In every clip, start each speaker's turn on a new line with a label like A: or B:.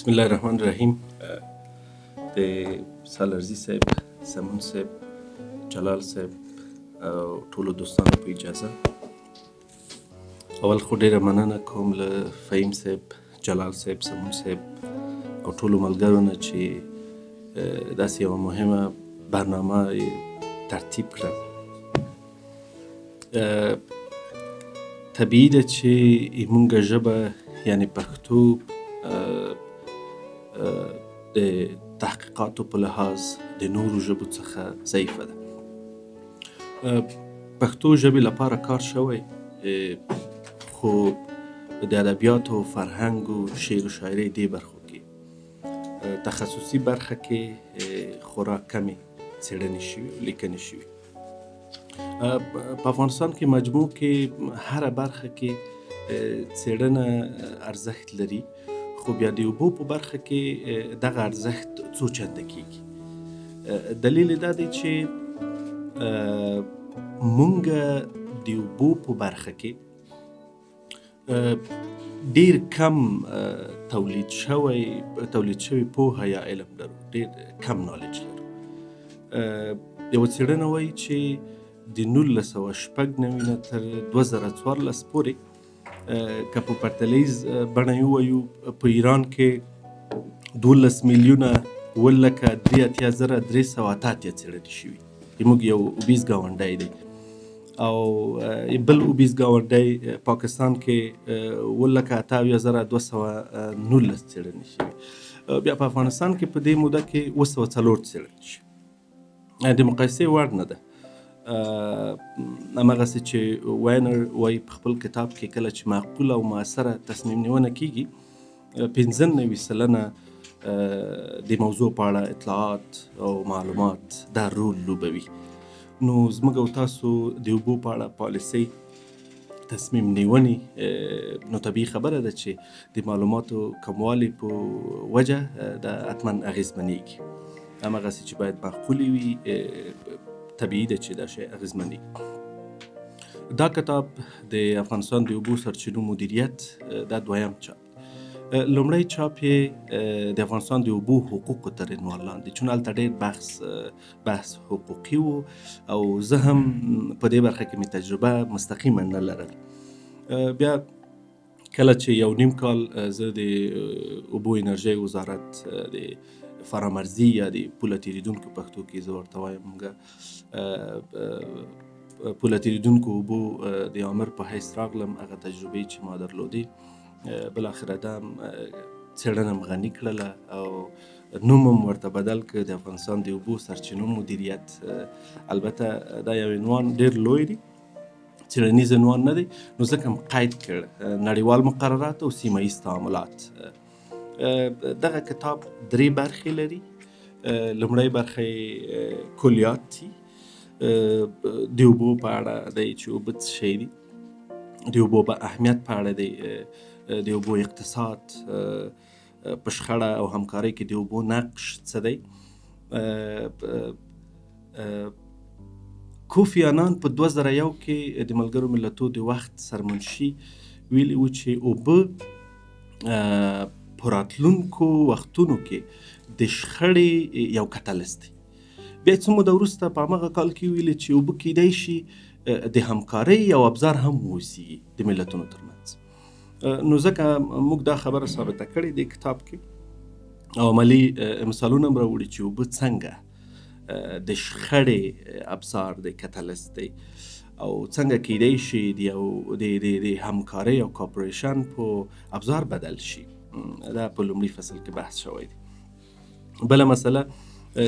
A: بسم الله الرحمن الرحیم. د سالارزي صاحب، سمون صاحب، جلال صاحب او ټولو دوستانو په اجازه اول خو ډیره مننه کوم له فهیم صاحب، جلال صاحب، سمون صاحب او ټولو ملګرو نه چې داسې یوه مهمه برنامه ترتیب کړه. طبیعي ده چې زموږ ژبه یعنې پښتو د تحقیقاتو په لحاظ د نورو ژبو څخه ضعیفه ده. پښتو ژبې لپاره کار شوی، خو د ادبیاتو او فرهنګ او شعر و شاعرۍ دې برخو کې تخصصي برخه کې خورا کمې څېړنې شوي او لیکنې شوي. په افغانستان کې مجموع کې هره برخه کې څېړنه ارزښت لري، خو بیا د اوبو په برخه کې دغه ارزښت څو چنده کېږي. دلیل یې دا دی چې مونږ د اوبو په برخه کې ډیر کم تولید شوی پوهه یا علم لرو، ډیر کم نالج لرو. یوه څېړنه وایي چې د 1996 نه تر 2014 پورې که په پرتلیز بڼه ووایو په ایران کې 12,07,388,388 څېړنې شوي. زموږ یو اوبیز ګاونډی دی او بل اوبیز ګاونډی پاکستان کې 18,219 څېړنې شوي. بیا په افغانستان کې په دې موده کې 204 څېړنې شوي. د مقایسې وړ نه ده. همغسې چې واینر وایي په خپل کتاب کې کله چې معقوله او مؤثره تصمیم نیونه کېږي 95% د موضوع په اړه اطلاعات او معلومات دا رول لوبوي. نو زموږ او تاسو د اوبو په اړه پالیسۍ تصمیم نیونې نو طبیعي خبره ده چې د معلوماتو کموالي په وجه دا حتما اغېزمنېږي. همغسې چې باید معقولې وي، طبیعي ده چې دا شی اغېزمنېږي. دا کتاب د افغانستان د اوبو سرچینو مدیریت دا دویم چاپ. لومړی چاپ یې د افغانستان د اوبو حقوقو تر عنوان لاندې، چون هلته ډېر بحث حقوقي و او زه هم په دې برخه کې مې تجربه مستقیما نه لرل. بیا کله چې 1.5 کال زه د اوبو انرژۍ وزارت د فرامرزي یا د پوله تیریدونکو پښتو کې زه ورته وایم پوله تیریدونکو اوبو د آمر په حیث راغلم، هغه تجربې چې ما درلودې بالاخره دا څېړنه م غني کړله او نوم م ورته بدل کړ د افغانستان د اوبو سرچینو مدیریت. البته دا یو عنوان ډېر لوی دی، څېړنیز عنوان نه دی، نو ځکه م قید کړ نړیوال مقررات او سیمه ییز تعاملات. دغه کتاب 3 برخې لري. لومړی برخه کلیات دي، د اوبو په اړه دی چې اوبه څه شی دي، د اوبو په اهمیت په اړه دی، د اوبو اقتصاد، په شخړه او همکارۍ کې د اوبو نقش څه دی. کوفی آنان په 2001 کې د ملګرو ملتونو د وخت سرمنشي ویلي و چې اوبه په راتلونکو وختونو کې د شخړې یو کټلست دی. بیا څه موده وروسته په همغه کال کې ویلي چې اوبه کیدای شي د همکارۍ یو ابزار هم واوسي د ملتونو ترمنځ. نو ځکه موږ دا خبره ثابته کړې د کتاب کې او عملي مثالونه م راوړي چې اوبه څنګه د شخړې ابزار دی، کټلست دی، او څنګه کیدای شي د همکارۍ او کاپریشن په ابزار بدل شي. دا په لومړي فصل کې بحث شوی دی. بله مسله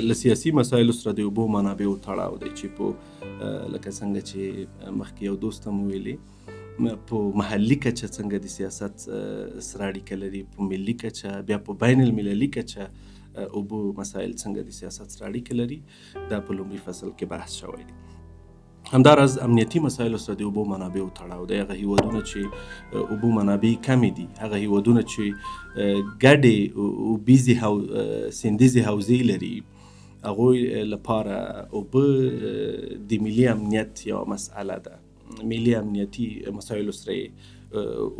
A: له سیاسي مسایلو سره د اوبو منابعو تړاو دی چې په لکه څنګه چې مخکې یو دوست هم ویلي په محلي کچه څنګه د سیاست سره اړیکه لري، په ملي کچه، بیا په بین المللي کچه اوبو مسایل څنګه د سیاست سره اړیکه لري. دا په لومړي فصل کې بحث شوی دی. همداراز امنیتي مسایلو سره د اوبو منابعو تړاو دی. هغه هیوادونه چې اوبو منابع کمې دي، هغه هیوادونه چې ګډې اوبیزې سیندیزې حوزې لري، هغوی لپاره اوبه د ملي امنیت یوه مسئله ده. ملي امنیتي مسایلو سره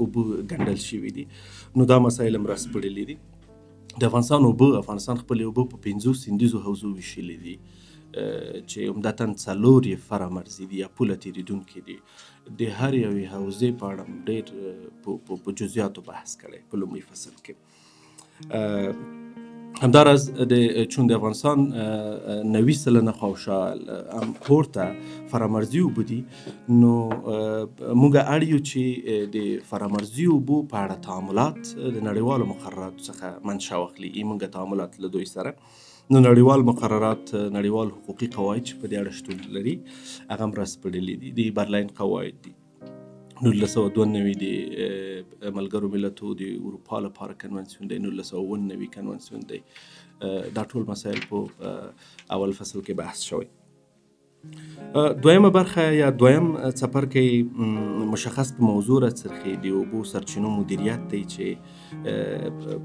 A: اوبه ګنډل شوي دي. نو دا مسایل هم راسپړلي دي. د افغانستان خپل اوبه په 5 سیندیزو حوزو ویشلې دي چې عمدتاً 4 یې فرامرزي دي یا پوله تېرېدونکي دي. د هر یوې حوزې په اړه ډېر په جزئیاتو بحث کړی په لومړي فصل کې. همداراز چون د افغانستان 90% خواوشا پورته فرامرزي اوبه دي، نو موږ اړ یو چې د فرامرزي اوبو په اړه تعاملات د نړیوالو مقرراتو څخه منشأ واخلي. موږ تعاملات له دوی سره، نو نړیوال مقررات، نړیوال حقوقي قواعد چې په دې اړه شتون لري هغه هم راسپړلي دي. د برلین قواعد دي، 1992 د ملګرو ملتو د اروپا لپاره کنونسیون دی، 1999 کنونسیون دی. دا ټول مسایل په اول فصل کې بحث شوی. دویمه برخه یا دویم څپرکی مشخص په موضوع راڅرخي د اوبو سرچینو مدیریت دی، چې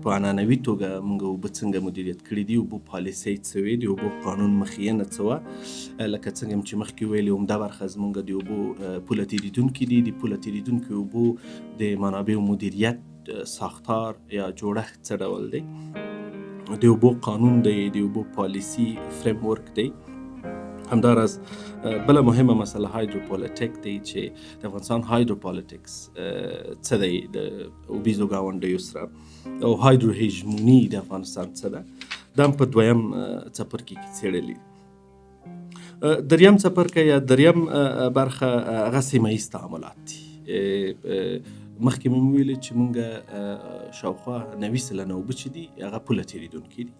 A: په عنعنوي توګه موږ اوبه څنګه مدیریت کړي دي، اوبو پالیسۍ څه وې، د اوبو قانون مخینه څه وه. لکه څنګه چې مخکې ویلې عمده برخه زموږ د اوبو پوله تېرېدونکي دي. د پوله تېرېدونکي اوبو د منابعو مدیریت ساختار یا جوړښت څه ډول دی، د اوبو قانون دی، د اوبو پالیسي فریم ورک دی. همداراز بله مهمه مسله هایدروپولیټیک دی، چې د افغانستان هایدروپولیټیکس څه دی د اوبیزو ګاونډیو سره، او هایدرو هیژموني د افغانستان څه ده، دا هم په دویم څپرکي کې څېړلي. دریم څپرکی یا دریم برخه هغه سیمه ییز تعاملات دي. مخکې مې ویلې چې موږ شاوخوا 90% اوبه چې دي هغه پوله تېرېدونکي دي.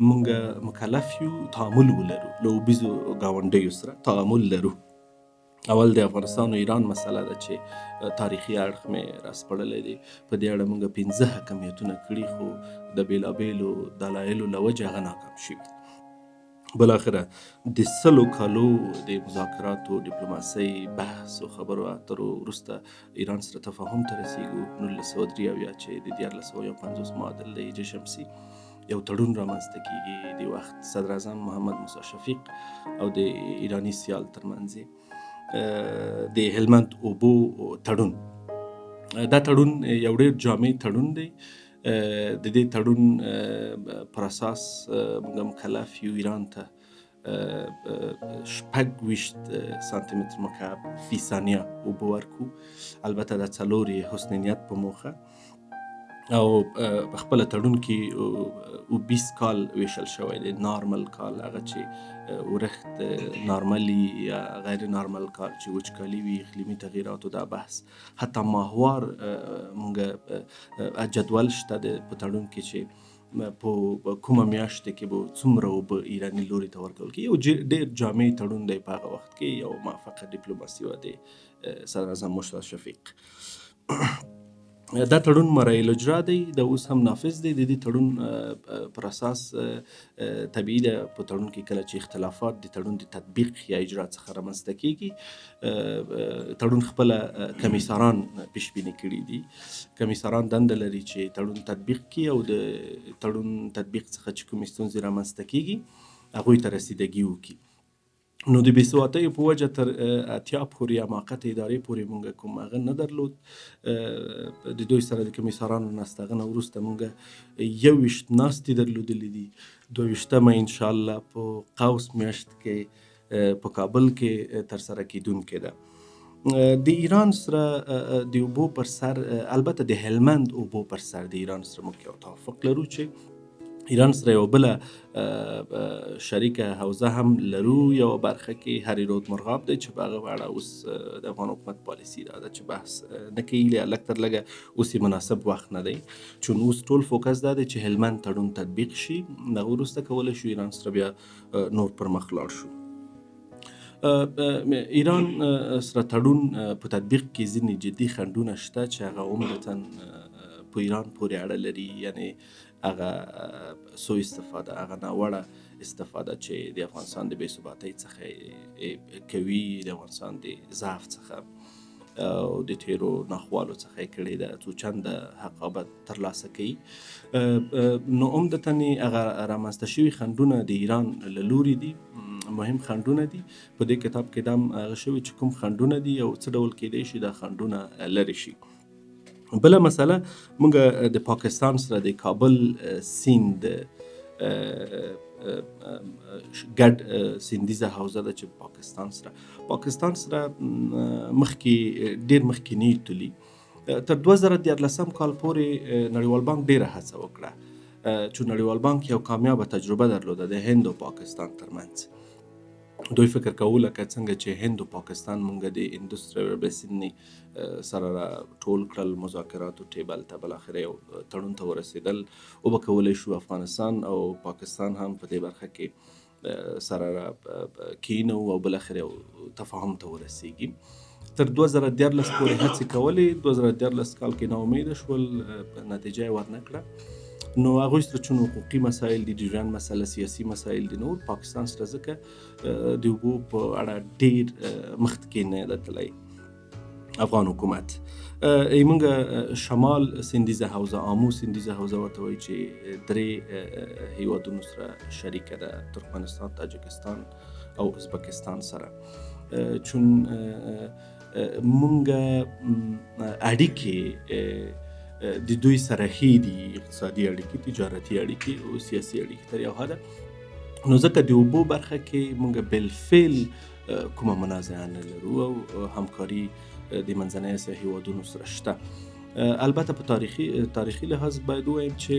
A: موږ مکلف یو تعامل ولرو له اوبیزو ګاونډیو سره، تعامل لرو. اول د افغانستان و ایران مسله ده چې تاریخي اړخ مې راسپړلی دی. په دې اړه موږ 15 حکمیتونه کړي، خو د بېلابېلو دلایلو له وجې هغه ناکام شوي. بالاخره د 100 کالو د مذاکراتو، ډیپلوماسۍ، بحث او خبرو اترو وروسته ایران سره تفاهم ته رسیږو. 1993 چې د 1451 معادل د هجري شمسي یو تړون رامنځته کیږي د وخت صدر اعظم محمد موسی شفیق او د ایرانی سیال ترمنځ د هلمند اوبو تړون. دا تړون یو ډېر جامع تړون دی. د دې تړون پر اساس موږ مکلف یو ایران ته 26 سانتي متر مکعب فی ثانیه اوبه ورکو، البته دا 4 حسن نیت په موخه. او په خپل تړون کې 20 کال ویشل شوی دی. نارمل کال هغه چې ورښت نارملی یا غیر نارمل کال چې وچکالي وي، اقلیمي تغییراتو دا بحث، حتی ماهوار مونږ جدول شته په تړون کې چې په کومه میاشت کې به څومره اوبه ایراني لوري ته ورکول کېږي. یو ډېر جامع تړون دی په هغه وخت کې، یو موافقه ډیپلوماسي وه د صدر اعظم موسی شفیق. دا تړون مرعي الاجرا دی، دا اوس هم نافذ دی. د دې تړون پر اساس طبیعي ده په تړون کې کله چې اختلافات د تړون د تطبیق یا اجرا څخه رامنځته کېږي، تړون خپله کمیساران پیش بیني کړي دي. کمیساران دنده لري چې تړون تطبیق کړي او د تړون تطبیق څخه چې کومې ستونزې رامنځته کېږي هغوی ته رسیدګي وکړي. نو د بېسوادۍ په وجه تر اتیا پورې یا موقتې ادارې پورې موږ کوم هغه نه درلود. د دوی سره د کمیسارانو ناست هغه نه وروسته موږ 21 ناستې درلودلې دي. 22مه انشاءالله په قوس میاشت کې په کابل کې ترسره کیدونکې ده. د ایران سره د اوبو پر سر، البته د هلمند اوبو پر سر د ایران سره موږ یو توافق لرو چې ایران سره یو بله شریکه حوزه هم لرو. یو برخه کې هری رود مرغاب دی چې په هغه په اړه اوس د افغان حکومت پالیسي دا ده چې بحث نه کوي، لږ تر لږه اوس یې مناسب وخت نه دی، چون اوس ټول فوکس دا دی چې هلمند تړون تطبیق شي. د هغه وروسته کولی شو ایران سره بیا نور پر مخ لاړ شو. ایران سره تړون په تطبیق کې ځینې جدي خنډونه شته چې هغه عمدتاً په ایران پورې اړه لري، یعنی هغه سوء استفاده، هغه ناوړه استفاده چې د افغانستان د بېثباتۍ څخه کوي، د افغانستان د ضعف څخه او د تیرو ناخوالو څخه یې کړې ده، څو چنده حقابت ترلاسه کوي. نو عمدتاً هغه رامنځته شوي خنډونه د ایران له لوري دي، مهم خنډونه دي. په دې کتاب کې دا هم هغه شوي چې کوم خنډونه دي او څه ډول کېدی شي دا خنډونه لرې شي. بله مسله موږ د پاکستان سره د کابل سیند ګډ سیندیزه حوزه ده چې پاکستان سره مخکې ډیر مخکې تلي تر 2014 کال پورې نړیوال بانک ډیره هڅه وکړه چې نړیوال بانک یو کامیابه تجربه درلوده د هند او پاکستان ترمنځ. دوی فکر کوله که څنګه چې هند او پاکستان مونږ د انډستریال بیسن سره ټول کړل مذاکراتو ټیبل ته بلاخره یو تړون ته ورسېدل او به کولی شو افغانستان او پاکستان هم په دې برخه کې سره کینو او بلاخره تفاهم ته ورسېږي. تر 2014 پورې هڅې کولې 2014 کال کې ناامیده شول نتیجه یې ورنه کړه. نو هغوی سره چون حقوقي مسایل دي ډیورنډ مسله سیاسي مسایل دي نو پاکستان سره ځکه د اوبو په اړه ډیر مخکې نه دی تللی افغان حکومت. موږ شمال سیندیزه حوزه آمو سیندیزه حوزه ورته وایي چې درې هیوادونو سره شریکه ده ترکمنستان تاجکستان او ازبکستان سره چون موږ اړیکې د دوی سره هی دي اقتصادي اړیکې تجارتي اړیکې او سیاسي اړیکې تر یو حده نو ځکه د اوبو برخه کې موږ بالفعل کومه منازعه نه لرو او همکاري د منځنۍ اسیا هیوادونو سره شته. البته په تاریخي لحاظ باید ووایم چې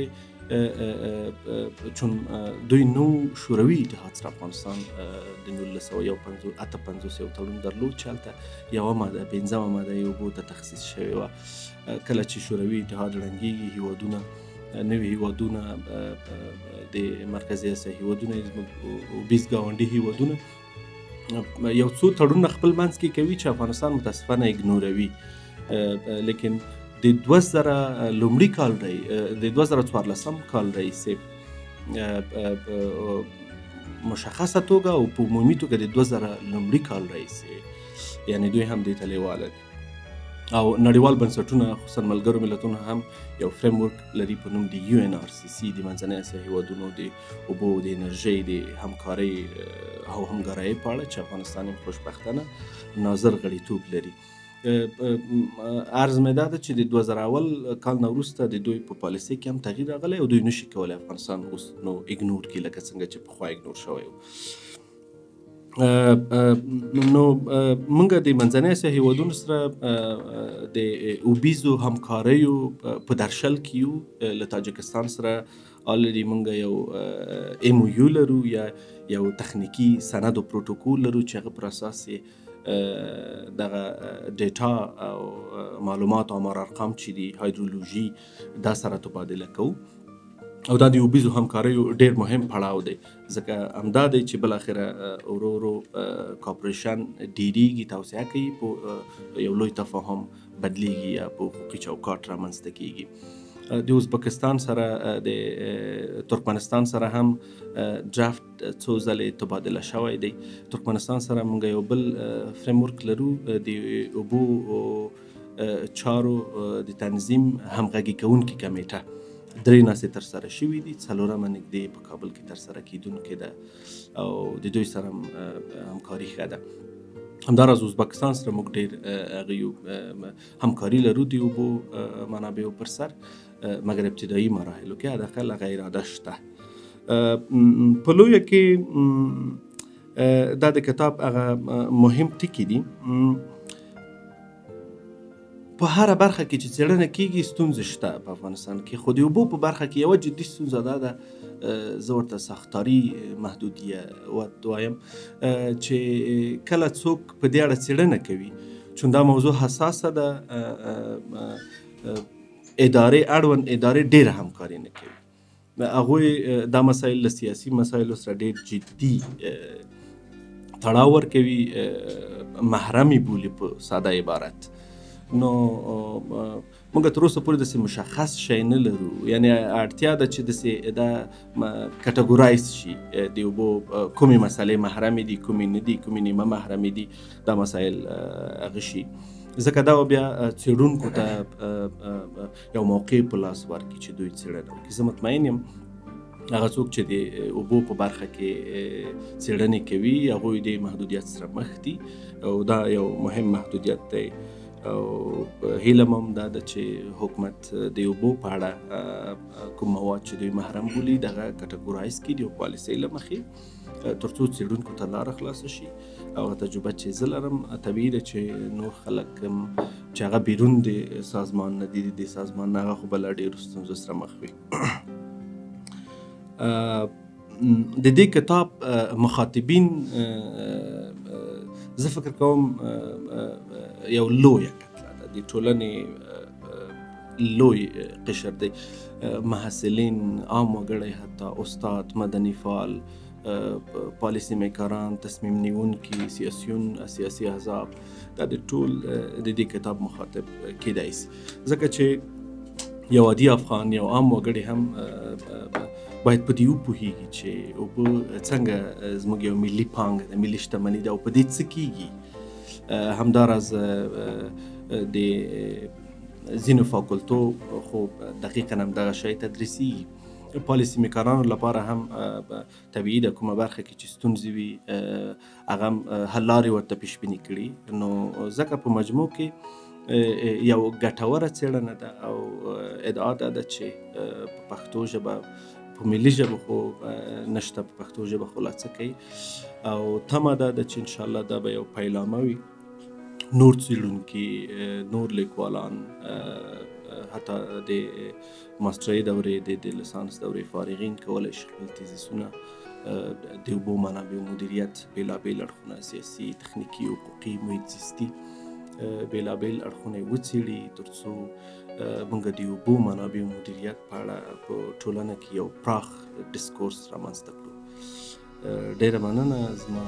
A: چون دوی نو شوروي اتحاد سره افغانستان د 1958 یو تړون درلود چې هلته یوه ماده 15مه ماده یې اوبو ته تخصیص شوې وه. کله چې شوروي اتحاد ړنګېږي هیوادونه نوي هیوادونه د مرکزي اسیا هیوادونه اوبیز ګاونډي هیوادونه یو څو تړونونه خپل منځ کې کوي چې افغانستان متاسفانه اګنوروي. لیکن د 2014 کال راهیسې مشخصه توګه او په عمومي توګه د 2000 کال راهیسې یعنی دوی هم دې ته لیواله دي او نړیوال بنسټونه خصوصا ملګرو ملتونو هم یو فریم ورک لري په نوم د UNRCC د منځنۍ اسیا هیوادونو د اوبو د انرژۍ د همکارۍ او همکارۍ په اړه چې افغانستان هم خوشبختانه ناظر غړیتوب لري. عرض مې دا ده چې د 2001 کال نه وروسته د دوی په پالیسۍ کې هم تغییر راغلی او دوی نشي کولی افغانستان اوس نو اګنور کړي لکه څنګه چې پخوا اګنور شوی و. نو موږ د منځنۍ اسیا هیوادونو سره د اوبیزو همکاریو په درشل کې یو. له تاجکستان سره آلریډي موږ یو MOU لرو یا یو تخنیکي سند او پروتوکول لرو چې هغه پر اساس دغه ډیټا او معلومات او امار ارقام چې دي هایدرولوژي دا سره تبادله کوو او دا د اوبیزو همکاریو ډیر مهم پړاو دی ځکه همدا دی چې بالاخره ورو ورو کارپوریشن ډیریږي توسعه کوي په یو لوی تفاهم بدلیږي یا په حقوقي چوکاټ رامنځته کیږي. د ازبکستان سره د ترکمنستان سره هم ډرافت څو ځلې تبادله شوی دی. ترکمنستان سره موږ یو بل فریم ورک لرو د اوبو چارو د تنظیم همغږي کوونکې کمیټه 3 ناستې ترسره شوي دي 4مه نږدې په کابل کې ترسره کیدونکې ده او د دوی سره همکاري ښه ده. همداراز ازبکستان سره موږ ډېر همکاري لرو د اوبو منابعو پر سر مګر ابتدایي مراحلو کې حداقل هغه اراده شته. په لویه کې دا د کتاب هغه مهم ټکي دي. په هر برخه کې چې څېړنه کیږي ستونزې شته په افغانستان کې خو د اوبو په برخه کې یوه جدي ستونزه دا ده زه ورته ساختاري محدودیه وایم چې کله څوک په دې اړه څېړنه کوي چون دا موضوع حساسه ده اړوند ادارې ډېره همکاري نه کوي. هغوی دا مسایل له سیاسي مسایلو سره ډېر جدي تړاو ورکوي محرمي بولي په ساده عبارت. نو موږ تر اوسه پورې داسې مشخص شی نه لرو یعنی اړتیا ده چې داسې دا کټګورایز شي د اوبو کومې مسلې محرمې دي کومې نه دي کومې نیمه محرمې دي دا مسایل هغه شي ځکه دا بیا څېړونکو ته یو موقع په لاس ورکړي چې دوی څېړنه وکړي. زه مطمئن یم هغه څوک چې د اوبو په برخه کې څېړنې کوي هغوی د محدودیت سره مخ دي او دا یو مهم محدودیت دی او هیله مو هم دا ده چې حکومت د اوبو په اړه کوم مواد چې دوی محرم بولي دغه کټګورایز کړي د پالیسۍ له مخې تر څو څېړونکو ته لاره خلاصه شي. او تجربه چې زه لرم طبیعي ده چې نور خلک چې هغه بیرون د سازمان نه دي د سازمان نه هغه خو به له ډېرو ستونزو سره مخ وي. د دې کتاب مخاطبین زه فکر کوم یو لویه کتله ده، د ټولنې لوی قشر دی، محصلین، عام وګړی، حتی استاد، مدني فعال، پالیسي میکران، تصمیم نیونکي، سیاسي احزاب، دا د ټول د دې کتاب مخاطب کیدای شي، ځکه چې یو عادي افغان، یو عام وګړی هم باید په دې وپوهېږي چې اوبه څنګه زموږ یو ملي پانګه ده، ملي شتمني ده او په دې څه کېږي. همداراز د ځینو فاکولتو خو دقیقا هم دغه شی تدریسیږي. پالیسي میکارانو لپاره هم طبیعي ده کومه برخه کې چې ستونزې وي هغه هم حل لارې ورته پیش بیني کړي. نو ځکه په مجموع کې یو ګټوره څېړنه ده او ادعا دا ده چې په پښتو ژبه، په ملي ژبه خو نشته، په پښتو ژبه خو لا څه کوي. او تمه دا ده چې انشاءالله دا به یو پیلامه وي. نور څېړونکي، نور لیکوالان، حتی د ماسټرۍ دورې د لیسانس دورې فارغین کولی شي خپل تیزیسونه د اوبو منابعو مدیریت بېلابېل اړخونه، سیاسي، تخنیکي، حقوقي، محیط زیستي بېلابېل اړخونه یې وڅېړي تر څو موږ د اوبو منابعو مدیریت په اړه په ټولنه کې یو پراخ ډسکورس رامنځته کړو. ډېره مننه. زما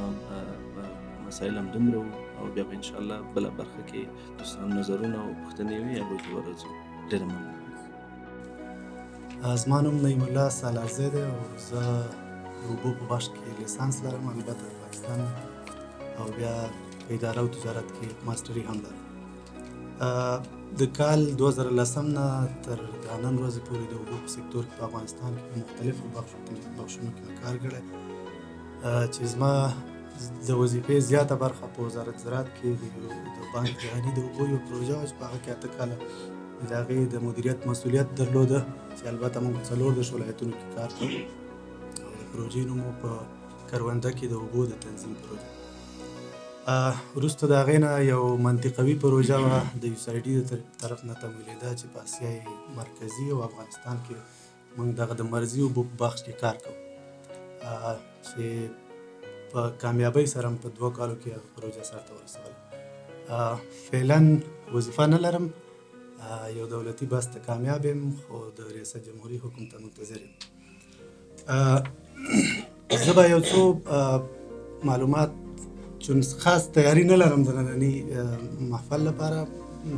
A: مسایل همدومره وو او بیا به انشاءالله بله برخه کې دوستانو نظرونه او پوښتنې وي، هغوی ته ورځو. ډېره مننه.
B: زما نوم نعیم الله سالارزی دی او زه د اوبو په بخش کې لیسانس لرم، البته د پاکستان او بیا په اداره او تجارت کې ماسټري هم لرم. د کال 2010 نه تر نن ورځې پورې د اوبو په سکتور کې په افغانستان کې په مختلفو بخشونو کې کار کړی چې زما د وظیفې زیاته برخه په وزارت زراعت کې د بانک جهاني د اوبو یو پروژه وه چې په هغه کې 8 کاله د هغې د مدیریت مسؤلیت درلوده، چې البته موږ په 14 ولایتونو کې کار کوو او د پروژې نوم مو په کرونده کې د اوبو د تنظیم پروژه. وروسته د هغې نه یو منطقوي پروژه وه د USAID د طرف نه تمویلېده چې په اسیای مرکزي او افغانستان کې موږ دغه د مرزي اوبو په بخش کې کار کوو چې په کامیابۍ سره په 2 کالو کې هغه پروژه سرته ورسوله. فعلا وظیفه نه لرم، یو دولتي بحث ته کامیاب یم خو د ریاست جمهوري حکم ته منتظر یم. زه به یو څو معلومات، چون خاص تیاری نه لرم د ننني محفل لپاره،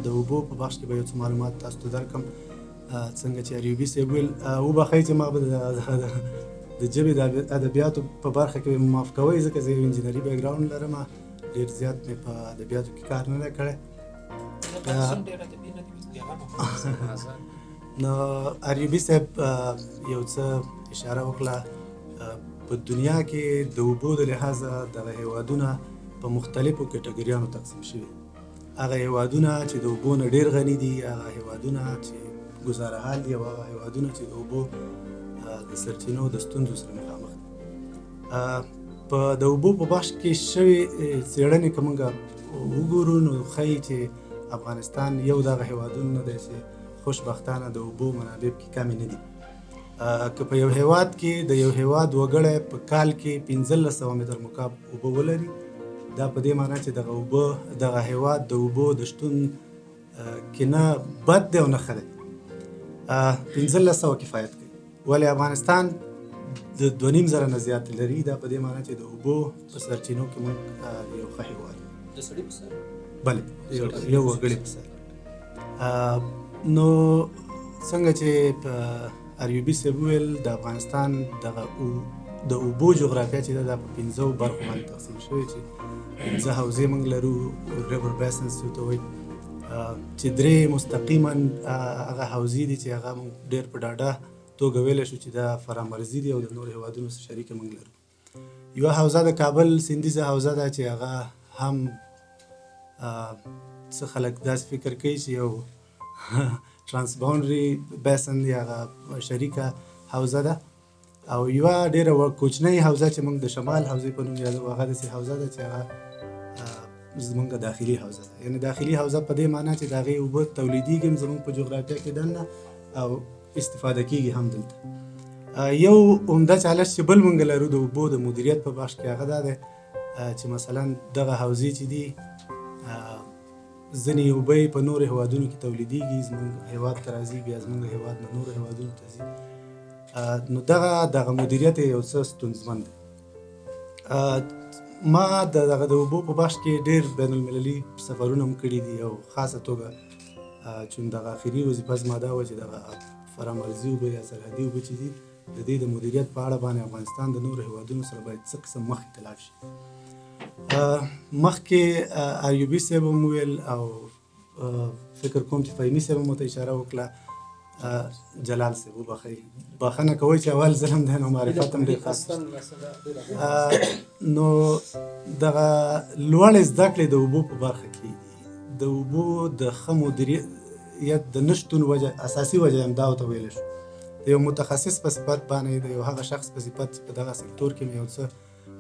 B: د اوبو په بخش کې به یو څه معلومات تاسو ته درکړم. څنګه چې ایوبي صاحب ویل، وبخئ چې ما به د ژبې د ادبیاتو په برخه کې معاف کوئ ځکه زه یو انجینري بیک ګراوند لرم، ډېر زیات مې په ادبیاتو کې کار نه دی کړی. نو ایوبي صاحب یو څه اشاره وکړه، په دنیا کې د اوبو د لحاظه دغه هیوادونه په مختلفو کټګوریانو تقسیم شوي. هغه هیوادونه چې د اوبو نه ډېر غني دي، هغه هیوادونه چې ګزاره حال دي، او هغه هیوادونه چې د اوبو د سرچینو د ستونزو سره مخامخ دي. په د اوبو په بخش کې شوې څېړنې که موږ وګورو نو ښایي چې افغانستان یو دغه هیوادونه نه دی چې خوشبختانه د اوبو منابع پکې کمې نه دي. که په یو هیواد کې د یو هیواد وګړی په کال کې 1500 متر مکعب اوبه ولري، دا په دې معنی چې دغه اوبه دغه هیواد د اوبو د شتون کې نه بد دی او نه ښه دی. 1500 کفایت کوي، ولې افغانستان د 2.5 نه زیات لري. دا په دې معنی چې د اوبو په سرچینو کې موږ یو ښه هیواد یو.
C: د سړي په سر؟
B: بلې، یو وګړي په سر. نو څنګه چې په ایوبي صاحب وویل، د افغانستان دغه د اوبو جغرافیه چې ده په 15 برخو باندې تقسیم شوې، چې 15 حوزې موږ لرو، ریور بیسنز ورته وایي، چې 3 مستقیما هغه حوزې دي چې هغه موږ ډېر په ډاډه توګه ویلی شو چې دا فرامرزي دي او د نورو هیوادونو سره شریکه موږ لرو. یوه حوزه د کابل سیندیزه حوزه ده چې هغه هم څه خلک داسې فکر کوي چې یو ترانس باونډري بیسن یا هغه شریکه حوزه ده او یوه ډېره کوچنۍ حوزه چې موږ د شمال حوزې په نوم یادوو هغه داسې حوزه ده چې هغه زموږ داخلي حوزه ده. یعنې داخلي حوزه په دې معنا چې د هغې اوبه تولیدېږي هم زموږ په جغرافیه کې دننه او استفاده کېږي هم دلته. یو عمده چالش چې بل موږ لرو د اوبو د مدیریت په بخش کې هغه دا دی چې مثلا دغه حوزې چې دي ځینې اوبه په نورو هېوادونو کې تولیدېږي، زموږ هېواد ته راځي، بیا زموږ هېواد نه نورو هېوادونو ته ځي. نو دغه مدیریت یو څه ستونزمن دی. ما دغه د اوبو په بخش کې ډېر بین المللي سفرونه هم کړي دي او خاصه توګه چون دغه اخري وظیفه زما دا وه چې دغه فرامرزي اوبه یا سرحدي اوبه چې دي د دې د مدیریت په اړه باندې افغانستان د نورو هېوادونو سره باید څه قسم مخکې ته لاړ شي. مخکې ایوبي صاحب هم وویل او فکر کوم چې فهمي صاحب هم ورته اشاره وکړه، جلال صاحب وبخئ، بخښنه کوئ چې اول ظلم دی نو معرفت هم ډېر خاص نو دغه لوړې زده کړې د اوبو په برخه کې د اوبو د ښه مدیریت د نه شتون وجه اساسي وجه همدا ورته ویلی شو. د یو متخصص په صفت باندې د یو هغه شخص په صفت چې په دغه سکتور کې مې یو څه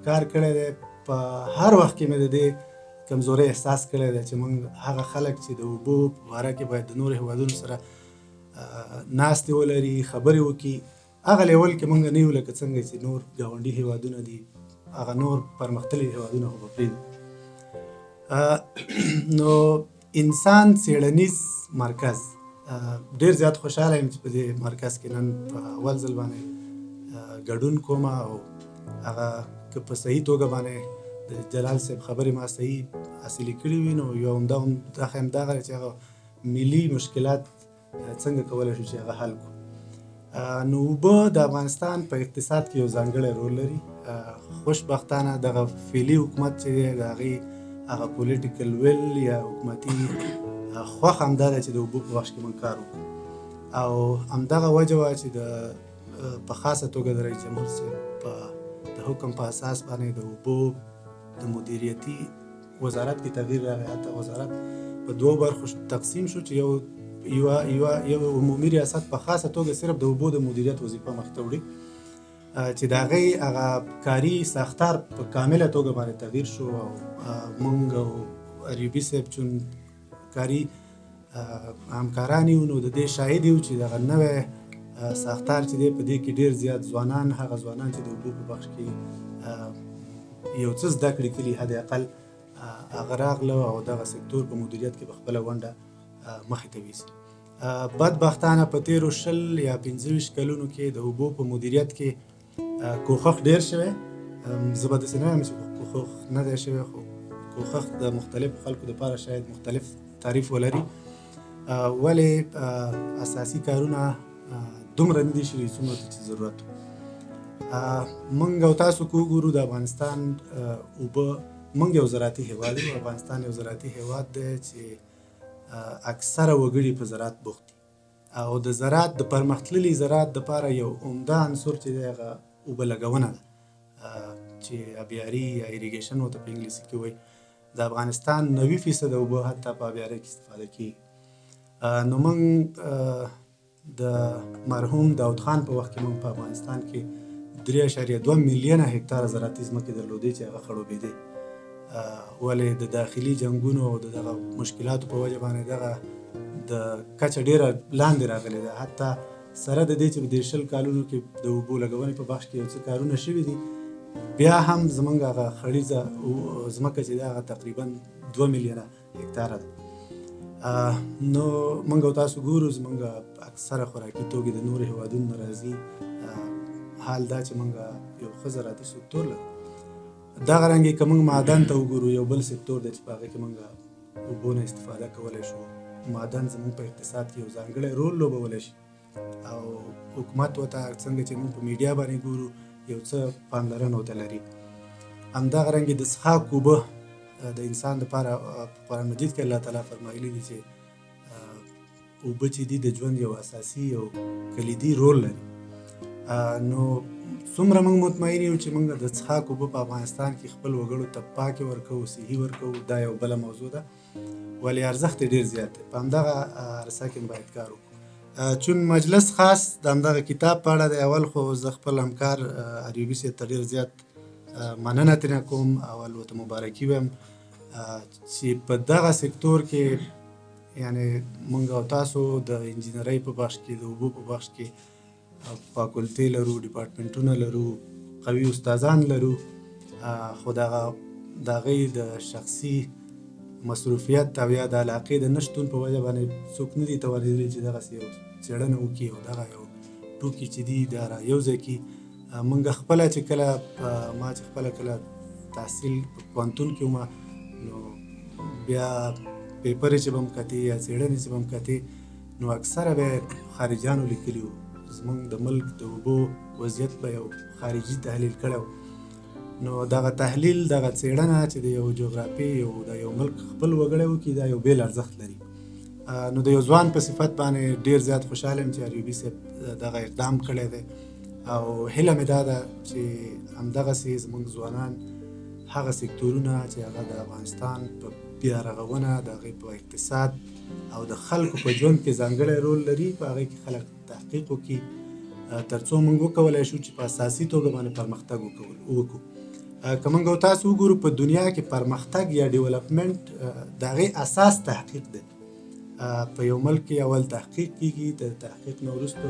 B: کار کړی دی، په هر وخت کې مې د دې کمزورۍ احساس کړی دی چې موږ هغه خلک چې د اوبو په باره کې باید د نورو هېوادونو سره ناستې ولري، خبرې وکړي، هغه لیول کې موږ نه یو لکه څنګه چې نور ګاونډي هېوادونه دي، هغه نور پرمختللي هېوادونه خو به پرېږدو. نو انسان څېړنیز مرکز ډېر زیات خوشحاله یم چې په دې مرکز کې نن په اول ځل باندې ګډون کوم او هغه که په صحیح توګه باندې د جلال صاحب خبرې ما صحیح حاصلې کړې وي نو یو همدا هم دا ښیم دغه چې هغه ملي مشکلات څنګه کولی شو چې هغه حل کړو. نو اوبه د افغانستان په اقتصاد کې یو ځانګړی رول لري. خوشبختانه دغه فعلي حکومت چې دی د هغې هغه پولیټیکل ویل یا حکومتي خوښ همدا ده چې د اوبو په بخش کې موږ کار وکړو او همدغه وجه وه چې په خاصه توګه د رئیس جمهور صاحب په د حکم په اساس باندې د اوبو د مدیریتي وزارت کې تغییر راغی. حتی وزارت په دوو برخو تقسیم شو چې یو عمومي ریاست په خاصه توګه صرف د اوبو د مدیریت وظیفه مخې ته وړي چې د هغې هغه کاري ساختار په کامله توګه باندې تغییر شو او موږ او ایوبي صاحب چون کاري همکاران یو نو د دې شاهد یو چې دغه نوی ساختار چې دی په دې کې ډېر زیات ځوانان، هغه ځوانان چې د اوبو په بخش کې یو څه زده کړي کړي حد اقل هغه راغله او دغه سکتور په مدیریت کې په خپله ونډه مخې ته ویسي. بدبختانه په تېرو 20 یا 25 کلونو کې د اوبو په مدیریت کې کوښښ ډېر شوی. زه به داسې نه وایم چې کوښښ نه دی شوی، خو کوښښ د مختلفو خلکو دپاره شاید مختلف تعریف ولري. ولې اساسي کارونه دومره نه دي شوي څومره چې ضرورت و. موږ او تاسو که وګورو د افغانستان اوبه، موږ یو زراعتي هېواد یو، افغانستان یو زراعتي هېواد دی چې اکثره وګړي په زراعت بوخت دي او د زراعت د پرمختللي زراعت دپاره یو عمده عنصر چې دی هغه اوبه لګونه ده چې ابیاري یا ایریګیشن ورته په انګلیسي کې وایي. د افغانستان 90% اوبه حتی په ابیارۍ کې استفاده کېږي. نو موږ د مرحوم داود خان په وخت کې موږ په افغانستان کې 3.2 میلیونه هکتاره زراعتي ځمکې درلودې چې هغه خړوبېدې. ولې د داخلي جنګونو او دغه مشکلاتو په وجه باندې دغه د کچه ډېره لاندې راغلې ده. حتی سره د دې چې په دې 20 کالونو کې د اوبو لګونې په بخش کې یو څه کارونه شوي دي، بیا هم زموږ هغه خړیزه ځمکه چې ده هغه تقریبا 2 میلیونه هکتاره ده. نو موږ او تاسو ګورو زموږ اکثره خوراکي توکي د نورو هېوادونو نه راځي. حال دا چې موږ یو ښه زراعتي سکتور لرو. دغه رنګې که موږ معدن ته وګورو، یو بل سکتور دی چې په هغې کې موږ اوبو نه استفاده کولی شو. معدن زموږ په اقتصاد کې یو ځانګړی رول لوبولی شي او حکومت ورته څنګه چې موږ په میډیا باندې ګورو یو څه پاملرنه ورته لري. همدغه رنګې د څښاک اوبه د انسان دپاره په قرآن مجید کې الله تعالی فرمایلي دي چې اوبه چې دي د ژوند یو اساسي او کلیدي رول لري. نو څومره موږ مطمئن یو چې موږ د څښاک اوبه په افغانستان کې خپل وګړو ته پاکې ورکوو، صحي ورکوو، دا یو بله موضوع ده، ولې ارزښت یې ډېر زیات دی. په همدغه عرصه کې باید کار وکړو. چون مجلس خاص د همدغه کتاب په اړه دی، اول خو زه خپل همکار ایوبي صاحب ته ډېر زیات مننه ترېنه کوم، اول ورته مبارکي وایم چې په دغه سکتور کې یعنې موږ او تاسو د انجینرۍ په بخش کې، د اوبو په بخش کې فاکولټې لرو، ډپارټمنټونه لرو، قوي استادان لرو، خو د هغوی د شخصي مصروفیت او یا د علاقې د نشتون په وجه باندې څوک نه دي توانېدلي چې دغسې یو څېړنه وکړي او دغه یو ټوکي چې دي دا را یوځای کړي. موږ خپله چې کله ما چې خپله کله تحصیل په پوهنتون کې وم، نو بیا پیپرې چې به م کتې یا څېړنې چې به م کتې، نو اکثره به یې خارجیانو لیکلي وو. زموږ د ملک د اوبو وضعیت به یو خارجي تحلیل کړی و. نو دغه تحلیل، دغه څېړنه چې د یو جغرافي د یو ملک خپل وګړی وکړي، دا یو بیل ارزښت لري. نو د یو ځوان په صفت باندې ډېر زیات خوشحاله یم چې ایوبي صاحب دغه اقدام کړی دی، او هیله مې دا ده چې همدغسې زموږ ځوانان هغه سکتورونه چې هغه د افغانستان په بیا رغونه، د هغې په اقتصاد او د خلکو په ژوند کې ځانګړی رول لري، په هغې کې خلک تحقیق وکړي، تر څو موږ وکولی شو چې په اساسي توګه باندې پرمختګ وکړو. که موږ او تاسو وګورو، په دنیا کې پرمختګ یا ډیولپمنټ د هغې اساس تحقیق دی. په یو ملک کې اول تحقیق کېږي، د تحقیق نه وروسته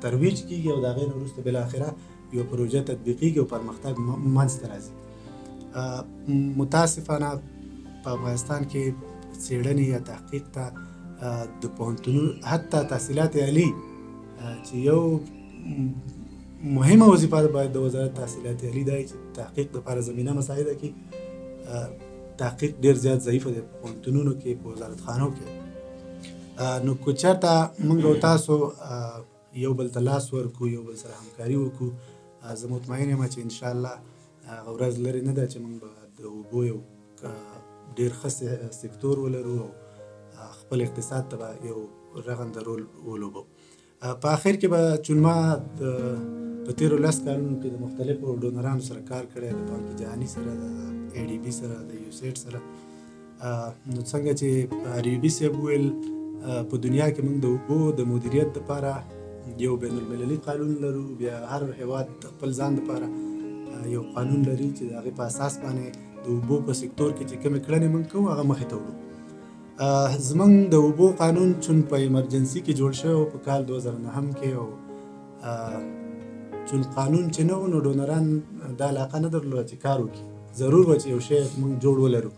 B: ترویج کېږي، او د هغې نه وروسته بالاخره یو پروژه تطبیقېږي او پرمختګ منځته راځي. متاسفانه په افغانستان کې څېړنې یا تحقیق ته د پوهنتونونو حتی تحصیلات عالي چې یو مهمه وظیفه ده باید د وزارت تحصیلات عالي دا چې تحقیق دپاره زمینه مساعده کړي. تحقیق ډېر زیات ضعیفه دی په پوهنتونونو کې، په وزارتخانو کې. نو که چېرته موږ او تاسو یو بل ته لاس ورکړو، یو بل سره همکاري وکړو، زه مطمئن یم چې انشاءالله هغه ورځ لرې نه ده چې موږ به د اوبو یو ډېر ښه سکتور ولرو او خپل اقتصاد ته به یو رغنده رول ولوبو. په آخر کې به چون ما په تېرو 10 کالونو کې د مختلفو ډونرانو سره کار کړی، د بانک جهاني سره، د ADB سره، د USAID سره، نو څنګه چې ایوبي صاحب وویل، په دنیا کې موږ د اوبو د مدیریت دپاره یو بین المللي قانون لرو، بیا هر هېواد خپل ځان دپاره یو قانون لري چې د هغې په اساس باندې د اوبو په سکتور کې چې کومې کړنې موږ کوو هغه مخې ته وړو. زموږ د اوبو قانون چون په ایمرجنسي کې جوړ شوی په کال 2009 کې، او چون قانون چې نه و، نو ډونران دا علاقه نه درلوده چې کار وکړي. ضرور به چې یو شی موږ جوړ ولرو.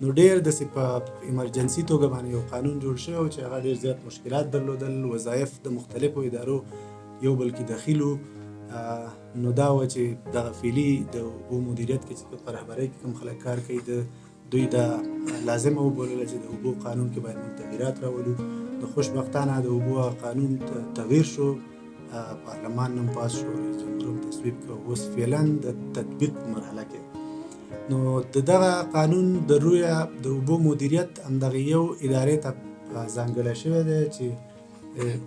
B: نو ډېر داسې په ایمرجنسي توګه باندې یو قانون جوړ شوی و چې هغه ډېر زیات مشکلات درلودل، وظایف د مختلفو ادارو یو بل کې دخیل و. نو دا و چې دغه فعلي د اوبو مدیریت کې چې په رهبرۍ کې کوم خلک کار کوي، د دوی دا لازمه وبلله چې د اوبو قانون کې باید موږ تغییرات راولو. د خوشبختانه د اوبو قانون تغییر شو، پارلمان هم پاس شو، رئیس جمهور هم تصویب کړ، اوس فعلا د تطبیق په مرحله کې. نو د دغه قانون د رویه د اوبو مدیریت همدغه یو ادارې ته ځانګړی شوی دی چې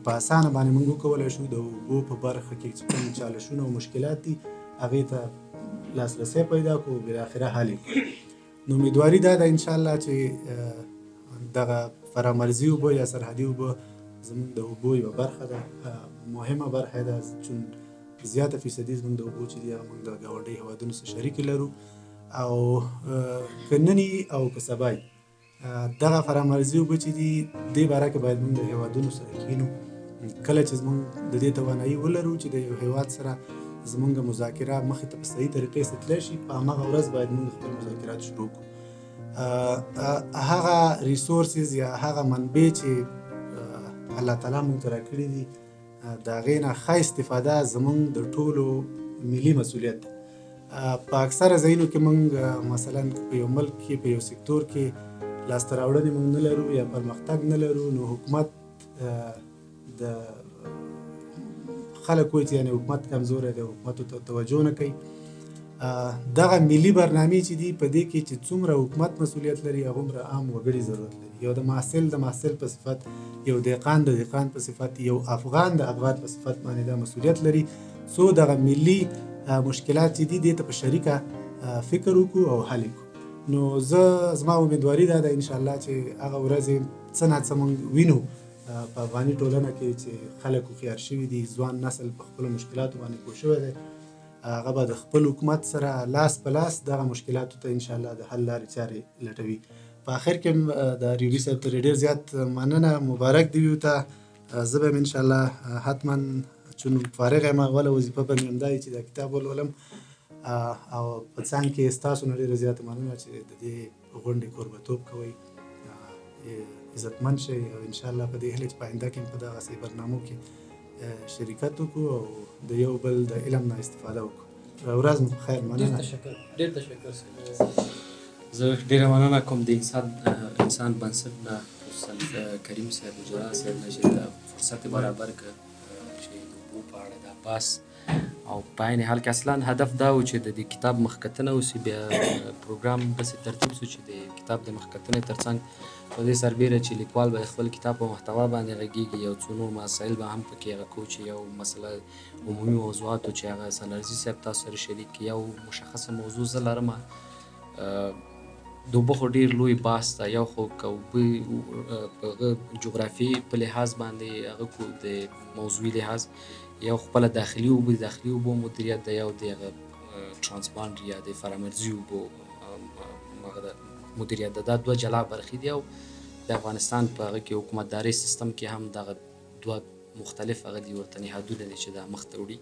B: په اسانه باندې موږ وکولی شو د اوبو په برخه کې چې کوم چالشونه او مشکلات دي هغې ته لاسرسی پیدا کړو، بالاخره حل یې کړو. نو امیدواري دا ده انشاءالله چې دغه فرامرزي اوبه یا سرحدي اوبه زموږ د اوبو یوه برخه ده، مهمه برخه ده، چون زیاته فیصدي زموږ د اوبو چې دي هغه موږ د ګاونډي هېوادونو سره شریکې لرو، او که نن او که سبا دغه فرامرزي اوبه چې دي دې باره کې باید موږ د هېوادونو سره کښېنو. کله چې زموږ د دې توانایي ولرو چې د یو هېواد سره زموږ مذاکره مخې ته په صحیح طریقې سره تللی شي، په هماغه ورځ باید موږ خپل مذاکرات شروع کړو. هغه ریسورسز یا هغه منبع چې الله تعالی موږ ته راکړي دي، د هغې نه ښه استفاده زموږ د ټولو ملي مسؤلیت دی. په اکثره ځایونو کې موږ مثلا په یو ملک کې په یو سکتور کې لاسته راوړنې موږ نه لرو یا پرمختګ نه لرو، نو حکومت د خلک وایي چې یعنې حکومت کمزوری دی، حکومتو ته توجه نه کوي. دغه ملي برنامې چې دي په دې کې چې څومره حکومت مسؤلیت لري هغومره عام وګړي ضرورت لري. یو د محصل د محصل په صفت، یو دهقان د دهقان په صفت، یو افغان د افغان په صفت باندې دا مسؤلیت لري. څو دغه ملي مشکلات چې دي دې ته په شریکه فکر وکړو او حل یې کړو. نو زما امیدواري دا ده انشاءالله چې هغه ورځې څه ناڅه موږ وینو په افغاني ټولنه کې چې خلک هوښیار شوي دي، ځوان نسل په خپلو مشکلاتو باندې پوه شوی دی، هغه به د خپل حکومت سره لاس په لاس دغه مشکلاتو ته انشاءالله د حل لارې چارې لټوي. په آخر کې د ریوډي صاحب ترې ډېر زیات مننه، مبارک دی وي ته. زه به یم انشاءالله حتما چون فارغ یم اوله وظیفه به مې همدا وي چې دا کتاب ولولم او په څنګ کې ستاسو نه ډېره زیاته مننه چې د دې غونډې کوربهتوب کوئ، عزتمند شئ او انشاءالله په دې هیله چې په آینده کې په دغسې برنامو کې شرکت وکړو او د یو بل د علم نه استفاده وکړو. ورځ مو په خیر. مننه.
C: ډېر تشکر. زه ډېره مننه کوم د انسان بنسټ نه استاد کریم صاحب وجرا صاحب نه چې فرصت برابر کړ چې د اوبو په اړه دا بحث او په عین حال کې اصلا هدف دا و چې د دې کتاب مخکتنه وسي، بیا پروګرام داسې ترتیب شو چې د کتاب د مخکتنې ترڅنګ په دې سربیره چې لیکوال به خپل کتاب په محتوا باندې غږیږي، یو څو نور مسایل به هم پکې هغه کوو چې یو مسله عمومي موضوعاتو چې هغه سنرزي صاحب تاسو سره شریک کړي، یو مشخصه موضوع زه لرم د اوبه خو ډېر لوی بحث ده، یو خو که اوبه په هغه جغرافي په لحاظ باندې هغه کو د موضوعي لحاظ یو خپله داخلي اوبو مدیریت ده، یو د هغه ترانسبانډ یا د فرامرزي اوبو مدیریت ده. دا دوه جلا برخې دي او د افغانستان په هغه کې حکومتداري سیستم کې هم دغه دوه مختلف هغه دي ورته نهادونه دي چې دا مخته وړي.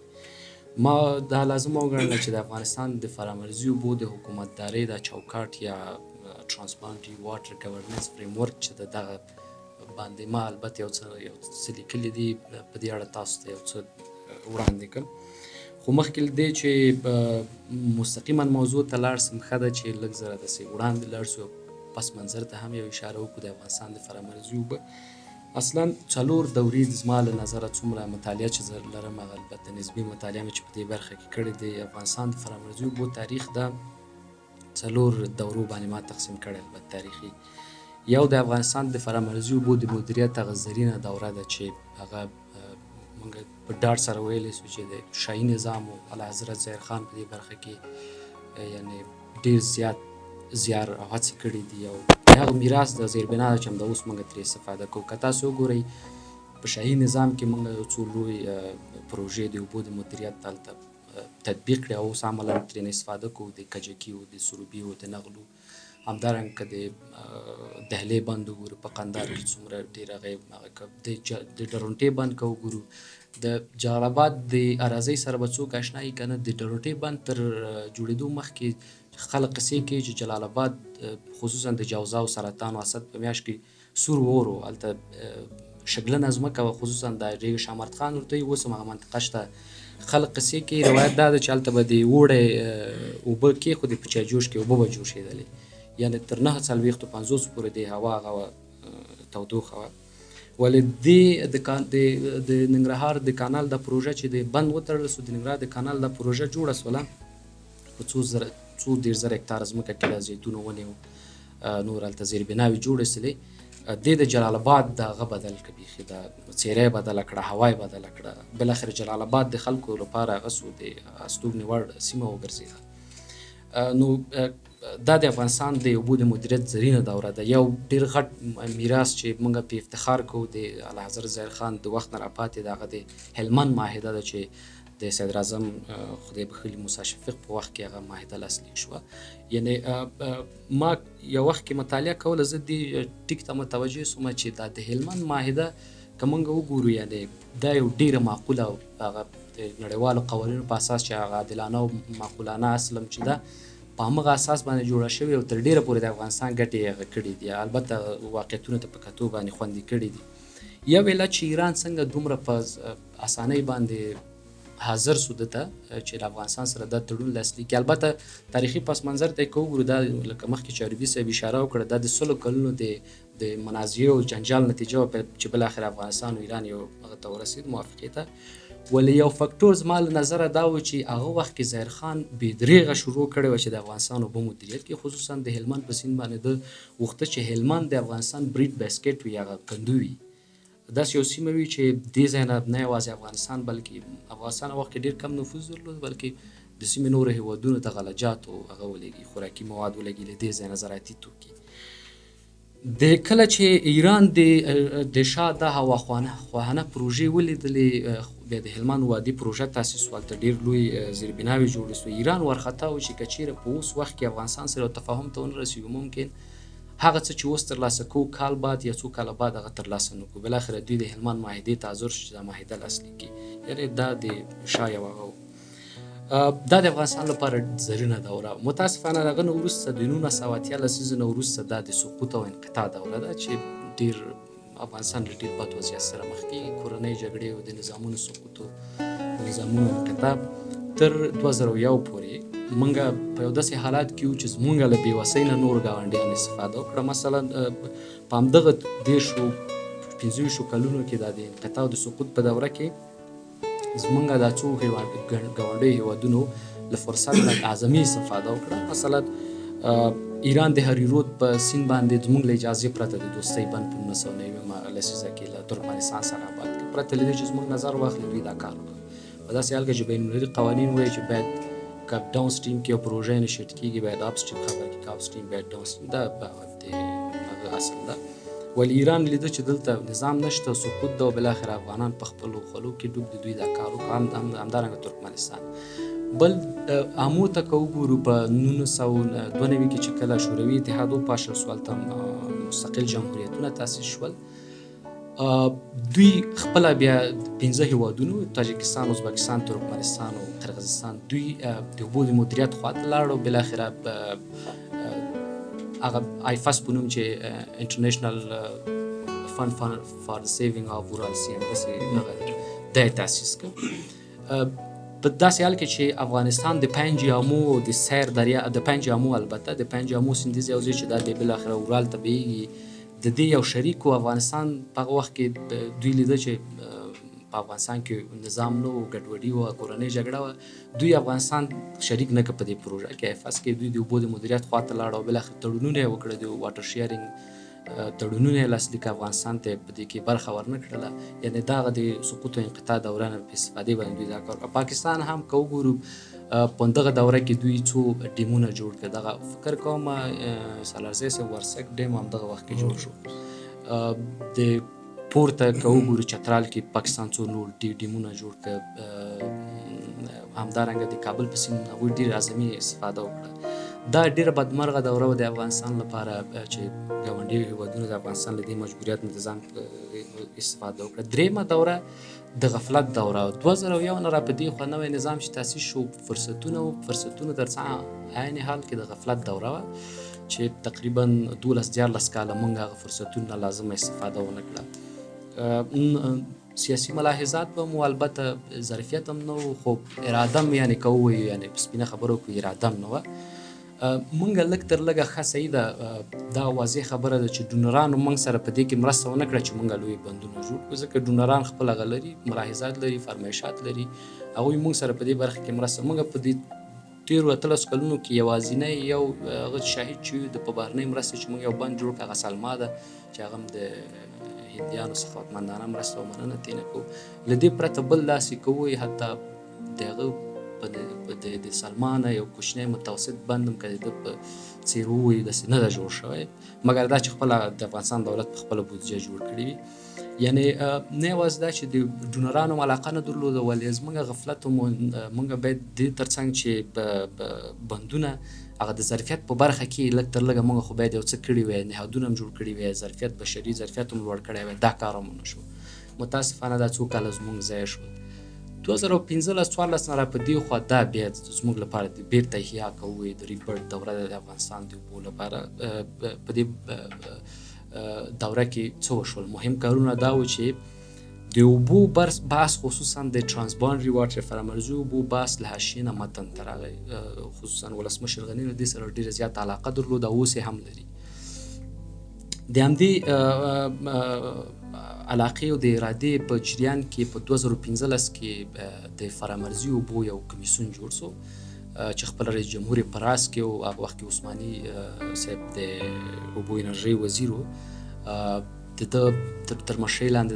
C: ما دا لازم وګڼله چې د افغانستان د فرامرزي اوبو د حکومتدارۍ دا چوکاټ یا ترانسپلانټي واټر ګورننس فریم ورک چې دغه باندې ما البته یو څه لیکلي دي، په دې اړه تاسو ته یو څه وړاندې کړم. خو مخکې له دې چې مستقیما موضوع ته لاړ سم، ښه ده چې لږ زره داسې وړاندې لاړ شو، پس منظر ته هم یو اشاره وکړو. د افغانستان د فرامرزي اوبه اصلا 4 دورې زما له نظره څومره مطالعه چې زه لرم، هغه البته نسبي مطالعه مې چې په دې برخه کې کړې د افغانستان د فرامرزي اوبو تاریخ د 4 دورو باندې ما تقسیم کړی. البته تاریخي یو د افغانستان د فرامرزي اوبو د مدیریت هغه زرینه دوره ده چې هغه موږ په ډاډ سره ویلی سو چې د شاهي نظام او اعلیحضرت ظاهر خان په دې برخه کې یعنې ډېر زیات زیار او هڅې کړي دي او هغه میراث د زیربنا ده چې همدا اوس موږ ترې استفاده کوو. که تاسو وګورئ په شاهي نظام کې موږ یو څو لوی پروژې د اوبو د مدیریت هلته تطبیق کړي او اوس عملا ترې استفاده کوو، د کجکي او د سروبي او د نغلو. همدارنګه که د دهلې بند وګورو په قندهار کې څومره ډېر هغه د ډرونټې بند که وګورو، د جلال آباد د اراضۍ سره به څوک اشنا یي که نه، د ډرونټې بند تر جوړېدو مخکې خلک قصې کوي چې جلال آباد خصوصا د جوزا او سرطان او اسد په میاشت کې سور اور و، هلته شګلنه ځمکه وه، خصوصا د ریګ شامرد خان ورته وایي، اوس هم هغه منطقه شته. خلک قصې کوي، روایت دا ده چې هلته به د اوړی اوبه کېښودې په چایجوش کې اوبه به جوشېدلې، یعنې تر 950 پورې د هوا هغه تودوخه وه. ولې د ننګرهار د کانال دا پروژه چې د بند وتړل سو، د ننګرهار د کانال دا پروژه جوړه سوله په څو دېرش زره هکتاره ځمکه کې د زیتونو ونې او نور هلته زیربناوې جوړې سولې. د جلال آباد دغه بدل کړه، بیخي د څېره یې بدله کړه، هوا یې بدله کړه. بالاخره جلال آباد د خلکو لپاره هغه سو د استوګنې وړ سیمه وګرځېده. نو دا د افغانستان د اوبو د مدیریت زرینه دوره ده. یو ډېر غټ میراث چې موږ په افتخار کوو د اعلیحضرت ظاهر خان د وخت نه راپاتې د هغه د هلمند معاهده ده چې د صدراعظم خدای بخښلي موسی شفیق په وخت کې هغه معاهده لاسلیک شوه. یعنې ما یو وخت کې مطالعه کوله، زه دې ټیک ته متوجه سوم چې دا د هلمند معاهده که موږ وګورو یعنې دا یو ډېره معقوله هغه د نړیوالو قوانینو په اساس چې هغه عادلانه او معقولانه اصل چې ده په همغه اساس باندې جوړه شوې او تر ډېره پورې د افغانستان ګټې هغه کړي دي، البته واقعیتونو ته په کتو باندې خوندي کړي دي. یو علت چې ایران څنګه دومره په اسانۍ باندې حاضر سو دته چې د افغانستان سره دا تړون لاسلیک کړي. البته تاریخي پس منظر ته که وګورو، دا لکه مخکې چې عربي صاحب اشاره وکړه، دا د 100 کلونو د منازعې او جنجال نتیجه وه چې بالاخره افغانستان او ایران یو هغه ته ورسېد موافقې ته. ولې یو فکټور زما له نظره دا و چې هغه وخت کې ظاهر خان بې درېغه شروع کړې وه چې د افغانستان اوبه مدیریت کې، خصوصا د هلمند په سیند باندې ده غوښته چې هلمند د افغانستان بریډ باسکټ وي، هغه کندو وي. داسې یو سیمه وي چې دې ځای نه نه یوازې افغانستان بلکې افغانستان وخت کې ډېر کم نفوذ درلود بلکې د سیمې نورو هېوادونو ته غلجاتو هغه ولېږي خوراکي مواد ولېږي له دې ځای نه زراعتي توکي. د کله چې ایران د شا دا هواخواهانه پروژې ولیدلې بیا د هلمند وادي پروژه تاسیس شول ته ډېر لوی زیربناوې جوړې سوې. ایران وارخطا و چې که چیرې په اوس وخت کې افغانستان سره تفاهم ته ونه رسېږو ممکن هغه څه چې اوس ترلاسه کوو کال بعد یا څو کاله بعد هغه ترلاسه نه کړو. بالاخره دوی د هلمند معاهدې ته حاضر شو چې دا معاهده لاسلیک کړي. یعنې دا د شا یو هغه دا د افغانستان لپاره زرینه دوره. متاسفانه د هغه نه وروسته د 1980 لسیزو نه وروسته دا د سقوط او انقطاع دوره ده چې ډېر افغانستان له ډېر بد وضعیت سره مخ کېږي. کورنۍ جګړې او د نظامونو سقوط او نظامونو انقطاع تر 2001 پورې موږ په یو داسې حالات کې یو چې زموږ له بېوسۍ نه نور ګاونډیانو استفاده وکړه. مثلا په همدغه 15 کلونو کې دا د انقطاع او د سقوط په دوره کې زمونږ دا څو ګاونډیو هېوادونو له فرصت نه اعظمي استفاده وکړه. مثلا ایران د هری رود په سیند باندې زموږ له اجازې پرته د دوستۍ بند په 1990 لسیزه کې له ترکمنستان سره آباد کړ. پرته له دې چې زموږ نظر واخلي دوی دا کار وکړ. په داسې حال کې چې بین المللي قوانین وایي چې باید که ډاون سټریم کې یو پروژه انیشیټ کېږي باید اپ سټریم خبره کړي که اپ سټریم باید ډاون سټریم. دا د اصل ده. ولی ایران لیده چې دلته نظام نشته سقوط ده او بالاخره افغانان په خپلو خولو کې ډوب دي. دوی دا کار وکړ. همدارنګه ترکمنستان. بل آمو ته که وګورو په 1992 کې چې کله شوروي اتحاد وپاشل شول ته مستقل جمهوریتونه تاسیس شول دوی خپله بیا 15 هېوادونو تاجکستان، ازبکستان، ترکمنستان او قرغیزستان دوی د اوبو د مدیریت خواته لاړ او بالاخره هغه آیفاس په نوم چې انټرنیشنل فند فار د سیوینګ آف رورال سی داسې دا یې تاسیس کړ. په داسې حال کې چې افغانستان د پنجامو د سیر دریا د پنجامو البته د پنجامو سیندیز یو ځای چې دا د بالاخره اورال ته بیږي د دې یو شریک و. افغانستان په هغه وخت کې دوی لیده چې په افغانستان کې نظام نه و، ګډوډي وه، کورنۍ جګړه وه. دوی افغانستان شریک نه کړ په دې پروژه کې. ایفاس کې دوی د اوبو د مدیریت خواته لاړ او بالاخره تړونونه یې وکړه د واټر شیرینګ تړونونه یې لاسلیک افغانستان ته په دې کې برخه ورنه کړله. یعنې دا هغه د سقوط او انقطاع دوره نه په استفادې باندې دوی دا کار وکړ. پاکستان هم که وګورو په دغه دوره کې دوی څو ډیمونه جوړ کړل. دغه فکر کوم سالارزی سه ورسک ډیم هم دغه وخت کې جوړ شو. د پورته که وګورو چترال کې پاکستان څو نور ډیمونه جوړ کړه. همدارنګه د کابل په سیند هغوی ډېر اعظمي استفاده وکړه. دا ډېره بدمرغه دوره وه د افغانستان لپاره چې ګاونډیو هېوادونو د افغانستان له دې مجبوریت نه د ځان استفاده وکړه. درېیمه دوره د غفلت دوره 2001 نه را په دې خوا نوی نظام چې تاسیس شو فرصتونو تر څنګ عین حال کې د غفلت دوره وه چې تقریبا 12-14 کاله موږ هغه فرصتونو لازمه استفاده ونه کړه. سیاسي ملاحظات به مو البته ظرفیت هم نه و خو اراده هم یعنې که ووایو یعنې په سپینه خبره وکړو اراده هم نه وه. موږ لږ تر لږه ښه صحیح ده دا واضح خبره ده چې ډونرانو موږ سره په دې کې مرسته ونه کړه چې موږ لوی بندونه جوړ کړو ځکه ډونران خپل هغه لري ملاحظات لري فرمایشات لري هغوی موږ سره په دې برخه کې مرسته موږ په دې تېرو 13 کلونو کې یوازینی یو هغه شاهد چې د په بهرنۍ مرستې چې موږ یو بند جوړ کړو هغه سلما ده چې هغه هم د هندیانو سخاوتمندانه مرسته او مننه ترېنه کوو. له دې پرته بل داسې که ووایي حتی د هغه د سلما نه یو کوچنی متوسط بند هم که د ده په څېر ووایو داسې نه ده جوړ شوی مګر دا چې خپله د افغانستان دولت په خپله بودجه جوړ کړي وي. یعنې نه یوازې دا چې د ډونرانو هم علاقه نه درلوده ولې زموږ غفلت موږ باید دې تر څنګ چې بندونه هغه د ظرفیت په برخه کې لږ تر لږه موږ خو باید یو څه کړي وی نهادونه هم جوړ کړي وی ظرفیت بشري ظرفیت هم لوړ کړی وی دا کار هم ونه شو. متاسفانه دا څو کاله زموږ ضایع شول. 2015-14 نه را په دې خوا دا بیا زموږ لپاره د بیرته احیا که ووایي د ریبرټ دوره د افغانستان د اوبو لپاره په دې دوره کې څه وشول. مهم کارونه دا و چې د اوبو بحث خصوصا د ټرانسباونډري واټر فرامرزي اوبو بحث له حاشیې نه متن ته راغی خصوصا ولسمشر غني له دې سره ډېره زیاته علاقه درلوده اوس یې هم لري. د همدې علاقې او د ارادې په جریان کې په 2015 کې د فرامرزي اوبو یو کمیسیون جوړ سو چې خپل رئیس جمهور یې په راس کې او هغه وخت کې عثماني صاحب د اوبو انرژۍ وزیر و. د ده تر مشرۍ لاندې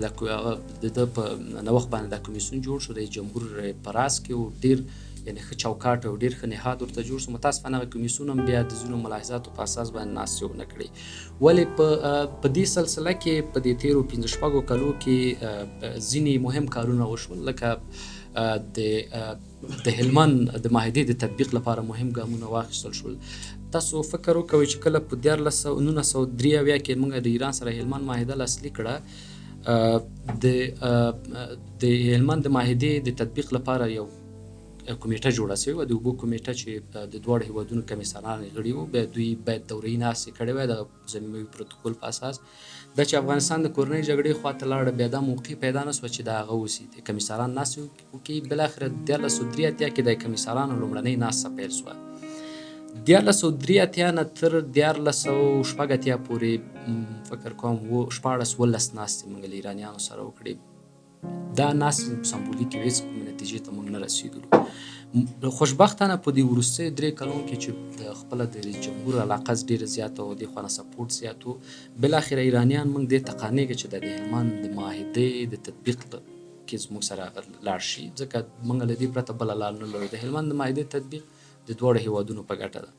C: د ده په نوښت باندې دا کمیسیون جوړ شو، رئیس جمهور په راس کې و، ډېر یعنې ښه چوکاټ او ډېر ښه نهاد ورته جوړ شو. متاسفانه هغه کمیسیون هم بیا د ځینو ملاحظاتو په اساس باندې ناستې ونه کړې. ولې په دې سلسله کې په دې تېرو 15 کالو کې ځینې مهم کارونه وشول، لکه د هلمند د معاهدې د تطبیق لپاره مهم ګامونه واخیستل شول. تاسو فکر وکوئ چې کله په 1993 کې موږ د ایران سره هلمند معاهده لاسلیک کړه، د هلمند د معاهدې د تطبیق لپاره یو کمیټه جوړه شوې وه، د اوبو کمیټه چې د دواړو هېوادونو کمیسران یې غړي وو. بیا دوی باید دورهیي ناستې کړې وای د ضمیموي پروتوکول په اساس. دا چې افغانستان د کورنۍ جګړې خواته لاړه، بیا دا موقع پیدا نه شوه چې د هغه اوسي د کمیسران ناستې وکړي. بالاخره 1983 کې د کمیسرانو لومړنۍ ناسته پیل شوه. 1983 نه تر 1980 پورې فکر کوم 14-15 ناستې موږ له ایرانیانو سره وکړې. دا ناستې سمبولیکې وې، هېڅ کومې نتیجې ته موږ نه رسېدلو. خوشبختانه په دې وروستیو 3 کلونو کې چې د خپله د رئیس جمهور علاقه ډېره زیاته وه، دې خوا نه سپورټ زیات و، بالاخره ایرانیان موږ دې ته قانع چې د هلمند د معاهدې د تطبیق کې زموږ سره لاړ شي، ځکه موږ له دې پرته بله لار نه لرو. د هلمند د معاهدې تطبیق د دواړو هېوادونو په ګټه ده.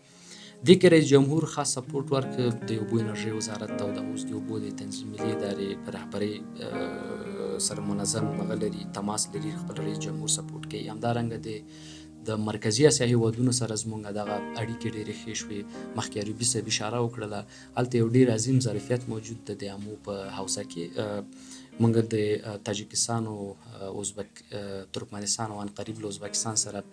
C: دې کې رئیس جمهور خاص سپورټ ورکړ د اوبو انرژۍ وزارت ته، او د اوس د اوبو د تنظیم ملي ادارې په رهبرۍ سره منظم هغه لري، تماس لري، خپل رئیس جمهور سپورټ کوي. همدارنګه د مرکزي اسیا هېوادونو سره زموږ دغه اړیکې ډېرې ښې شوې. مخکې عربي صاحب اشاره وکړله، هلته یو ډېر عظیم ظرفیت موجود ده د آمو په حوزه کې. موږ د تاجکستان او ترکمنستان او عنقریب له ازبکستان سره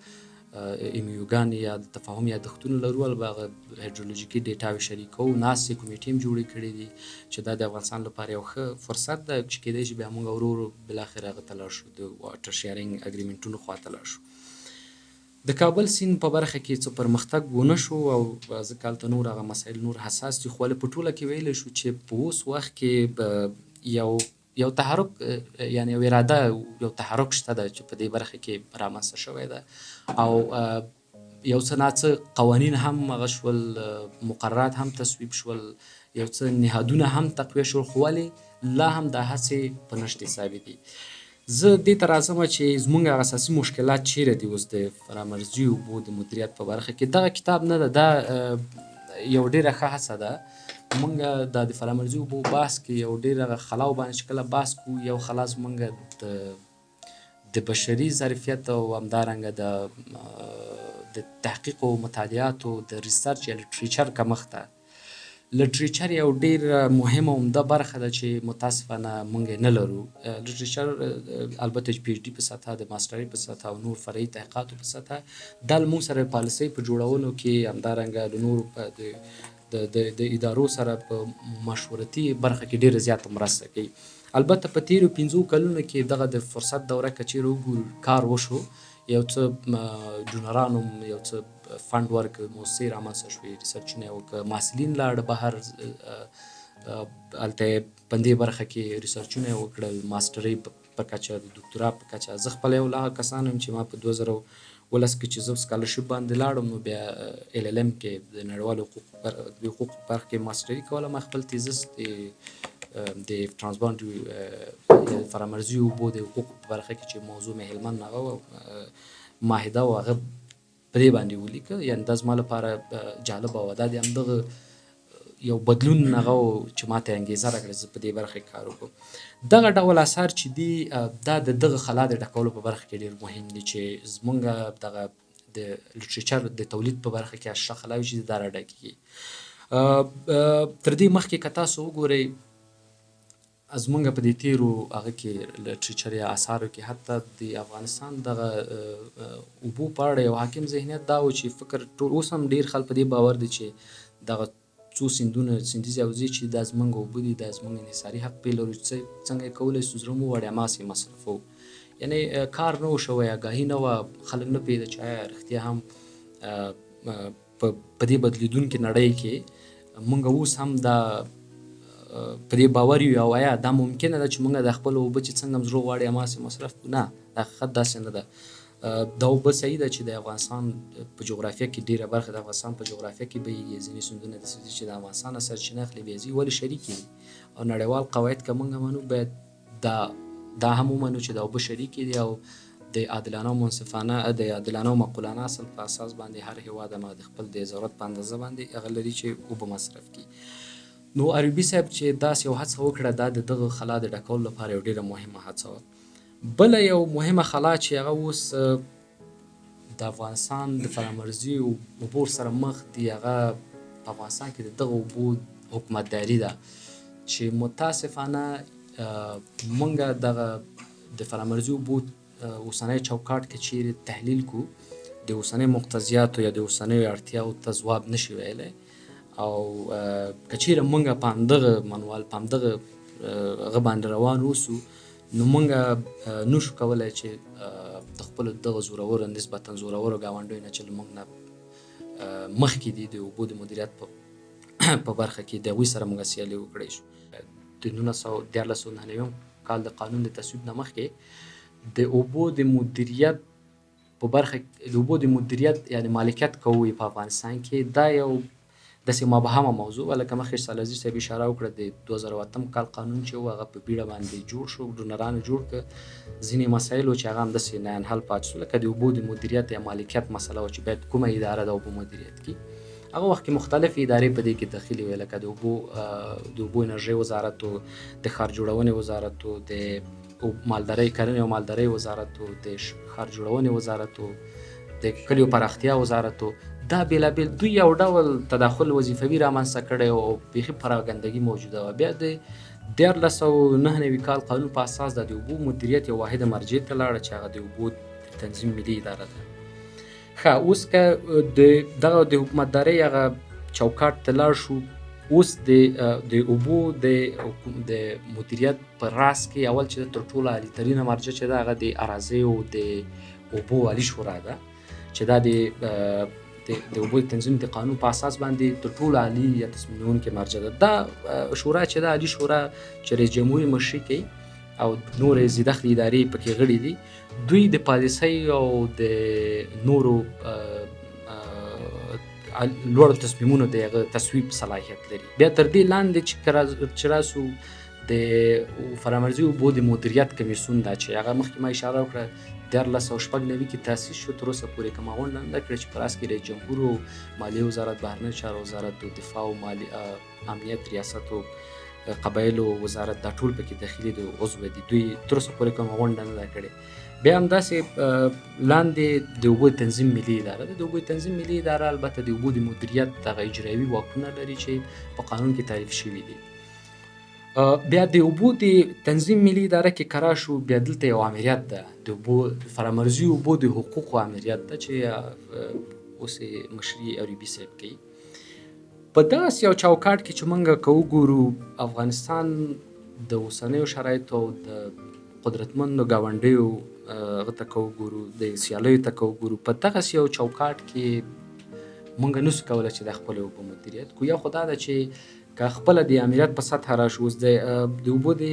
C: ایمیوګانې یا د تفاهم یادښتونه لرو، هغه هایدرولوژیکي ډیټاوې شریکوو. ناستې کمیټې هم جوړې کړې دي چې دا د افغانستان لپاره یو ښه فرصت ده چې کیدای شي بیا موږ ورو ورو بالاخره هغه ته لاړ شو، د واټر شیرینګ اګریمنټونو خواته لاړ شو. د کابل سیند په برخه کې څه پرمختګ ونه شو، او ځکه هلته نور هغه مسایل نور حساس دي. خو په ټوله کې ویلی شو چې په اوس وخت کې یو تحرک، یعنی یو اراده، یو تحرک شته ده چې په دې برخه کې رامنځته شوی ده، او یو څه ناڅه قوانین هم هغه شول، مقررات هم تصویب شول، یو څه نهادونه هم تقویه شول، خو ولې لا هم دا هڅې په نشت حسابې دي. زه دې ته راځم چې زموږ هغه اساسي مشکلات چیرې دي اوس د فرامرزي اوبو د مدیریت په برخه کې. دغه کتاب نه ده، دا یو ډېره ښه هڅه ده. موږ د فرامرزي اوبو بحث کې یو ډېر خلاو باندې چې کله بحث کوو، یو خلا زموږ د بشري ظرفیت او همدارنګه د تحقیق او مطالعاتو د ریسرچ یا لټریچر کمښت ده. لټریچر یو ډېر مهمه عمده برخه ده چې متاسفانه موږ نه لرو. لټریچر البته پی ایچ ډي په سطحه، د ماسټرۍ په سطحه او نور فرعي تحقیقاتو په سطحه، دا موږ سره پالیسۍ په جوړولو کې، همدارنګه د نورو د ادارو سره په مشورتي برخه کې ډېره زیاته مرسته کوي. البته په تېرو 15 کلونو کې دغه د فرصت دوره که چېرې وګورو کار وشو، یو څه ډونرانو یو څه فنډ ورکړ، موسسې رامنځته شوې، ریسرچونه یې وکړه، محصلین لاړه بهر، هلته په دې برخه کې ریسرچونه یې وکړل، ماسټرۍ په کچه، د دکتورا په کچه. زه خپله یو له هغه کسانو یم چې ما په 2019 کې چې زه سکالرشپ باندې لاړم، نو بیا LLM کې د نړیوالو حقوقو په برخه کې ماسټري کوله. ما خپل تیزس د ټرانسباونډري فرامرزي اوبو د حقوقو په برخه کې چې موضوع مې هلمند هغه معاهده و، هغه په دې باندې ولیکه. یعنې دا زما لپاره جالبه وه. دا د همدغه یو بدلون هغه چې ما ته انګېزه راکړه چې زه په دې برخه کې کار وکړم. دغه ډول اثار چې دي، دا د دغه خلا د ډکولو په برخه کې ډېر مهم دي، چې زموږ دغه د لټریچر د تولید په برخه کې اشرا خلاوي چې دا راډکېږي. تر دې مخکې که تاسو وګورئ، زموږ په دې تېرو هغه کې لټریچر یا اثارو کې حتی د افغانستان دغه اوبو په اړه یو حاکم ذهنیت دا و چې فکر ټول اوس هم ډېر خلک په دې باور دي چې دغه څو سیندونه، سیندیزې حوزې چې دا زموږ اوبه دي، دا زموږ انحصاري حق پرې لرو، چې څنګه یې کولی شو زړه مو وړی هماسې مصرفوو. یعنې کار نه و شوی، آګاهي نه وه، خلک نه پوهېده چې آیا رښتیا هم په دې بدلیدونکې نړۍ کې موږ اوس هم دا په دې باور یو، او آیا دا ممکنه ده چې موږ د خپلو اوبه چې څنګه هم زړه غواړي هماسې مصرف کړو؟ نه، د حقیقت داسې نه ده. دا اوبه صحیح ده چې د افغانستان په جغرافیه کې ډېره برخه د افغانستان په جغرافیه کې بهیږي. ځینې سیندونه داسې دي چې د افغانستان نه سرچینه اخلي، بیا ځي، ولې شریکې دي، او نړیوال قواعد که موږ منو باید دا هم ومنو چې د اوبه شریکې دي او د عادلانه او منصفانه د عادلانه او معقولانه اصل په اساس باندې هر هیواد هم د خپل د ضرورت په اندازه باندې هغه لري چې اوبه مصرف کړي. نو عربي صاحب چې داسې یو هڅه وکړه دا د دغه خلا د ډکولو لپاره یو ډېره مهمه هڅه وه. بله یو مهمه خلا چې هغه اوس د افغانستان د فرامرزي اوبو سره مخ دي هغه په افغانستان کې د دغه اوبو حکومتداري ده چې متاسفانه مونږ دغه د فرامرزي اوبو اوسنی چوکاټ کې چیرې تحلیل کو د اوسنی مقتضیاتو یا د اوسنیو اړتیاوو ته ځواب نشي ویلی او که چیرې مونږ په همدغه منوال په همدغه هغه باندې روان اوسو نو مونږ نشو کولی چې د خپلو دغه زورورو نسبتا زورورو ګاونډیو نه چې له مونږ نه مخکې دي د اوبو د مدیریت په برخه کې د هغوی سره مونږ سیالي وکړی شو. د 1999 کال د قانون د تصویب نه مخکې د اوبو د مدیریت په برخه د اوبو د مدیریت یعنی مالکیت کوي په افغانستان کې دا یو داسې مبهمه موضوع وه. لکه مخکې سالزي صاحب اشاره وکړه د 2008 کال قانون چې و هغه په بیړه باندې جوړ شو، ډونرانو جوړ کړه ځینې مسایلو چې هغه همداسې نه انحل پاتې شو، لکه د اوبو د مدیریت یا مالکیت مسله وه چې باید کومه اداره د اوبو مدیریت کړي. هغه وخت کې مختلفې ادارې په دې کې داخلي وې، لکه د اوبو انرژۍ وزارت و، د ښار جوړونې وزارت و، د مالدارۍ کرنې او مالدارۍ وزارت و، د ښار جوړونې وزارت و، د کلیو پراختیا وزارت و. دا بېلابېل دوی یو ډول تداخل وظیفوي رامنځته کړی او بیخي پراګندګي موجوده وه. بیا د 1999 کال قانون په اساس د اوبو مدیریت یو واحده مرجع ته لاړه چې هغه د اوبو تنظیم ملي اداره ده. ښه، اوس که دغه د حکومتدارۍ هغه چوکاټ ته لاړ شو، اوس د اوبو د مدیریت په راس کې اول چې تر ټولو عالي ترینه مرجع چې ده هغه د اراضیو د اوبو عالي شورا ده چې دا د اوبو تنظیم د قانون په اساس باندې تر ټولو عالي یا تصمیم نیونکې مرجع ده. دا شورا چې ده عالي شورا چې رئیس جمهور مشري کوي او نورې زیدخلې ادارې پکې غړي دي، دوی د پالیسۍ او د نورو لوړو تصمیمونو د هغه تصویب صلاحیت لري. بیا تر دې لاندې چې راسو د فرامرزي اوبو د مدیریت کمیسیون ده چې هغه مخکې ما اشاره وکړه 1996 کې تاسیس شو، تر اوسه پورې کومه غونډه نه ده کړې چې په راس کې رئیس جمهور و، مالیې وزارت، بهرنیو چارو وزارت، دفاع او امنیت ریاست او قبایلو وزارت دا ټول پکې داخلي دي عضو دي، دوی تر اوسه پورې کومه غونډه نه ده کړې. بیا همداسې لاندې د اوبو تنظیم ملي اداره ده. د اوبو تنظیم ملي اداره البته د اوبو د مدیریت دغه اجرایوي واکونه لري چې په قانون کې تعریف شوي دي. بیا د اوبو د تنظیم ملي اداره کې کرا شو، بیا دلته یو امریت ده، د اوبو فرامرزي اوبو د حقوقو امریت ده چې اوس یې مشري عربي صاحب کوي. په داسې یو چوکاټ کې چې موږ که وګورو افغانستان د اوسنیو شرایطو او د قدرتمندو ګاونډیو هغه ته که وګورو، د سیالیو ته که وګورو، په دغسې یو چوکاټ کې موږ نسو کولی چې د خپلې اوبو مدیریت کړو. یا خو دا ده چې که خپله د امریت په سطحه راشو، اوس د اوبو د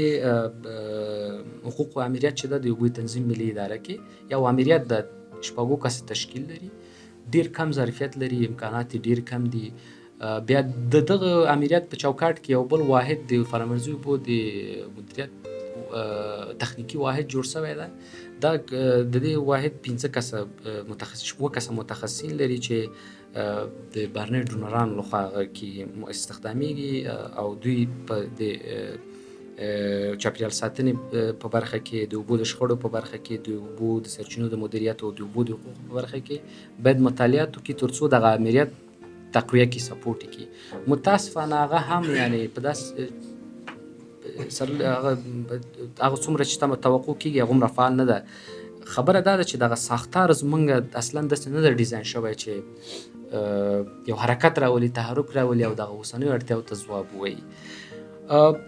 C: حقوقو امریت چې ده د اوبو تنظیم ملي اداره کې یو امریت د 6 کسه تشکیل لري، ډېر کم ظرفیت لري، امکانات یې ډېر کم دي. بیا د دغه امریت په چوکاټ کې یو بل واحد د فرامرزي اوبو د مدیریت تخنیکي واحد جوړ شوی ده. دا د دې واحد 5 کسه متخصصین لري چې د بهرنیو ډونرانو لخوا کې استخدامیږي او دوی په د چاپیریال ساتنې په برخه کې، د اوبو د شخړو په برخه کې، د اوبو د سرچینو د مدیریت او د اوبو د حقوقو په برخه کې باید مطالعات وکړي تر څو دغه امریت تقویه کړي، سپورټ کړي. متاسفانه هغه هم یعنی په داسې هغه څومره چې توقع کېږي هغومره فعال نه ده. خبره دا ده چې دغه ساختار زمونږ اصلا داسې نه ده ډیزاین شوی چې یو حرکت راولي، تحرک راولي او دغه اوسنیو اړتیاو ته ځواب ووایي.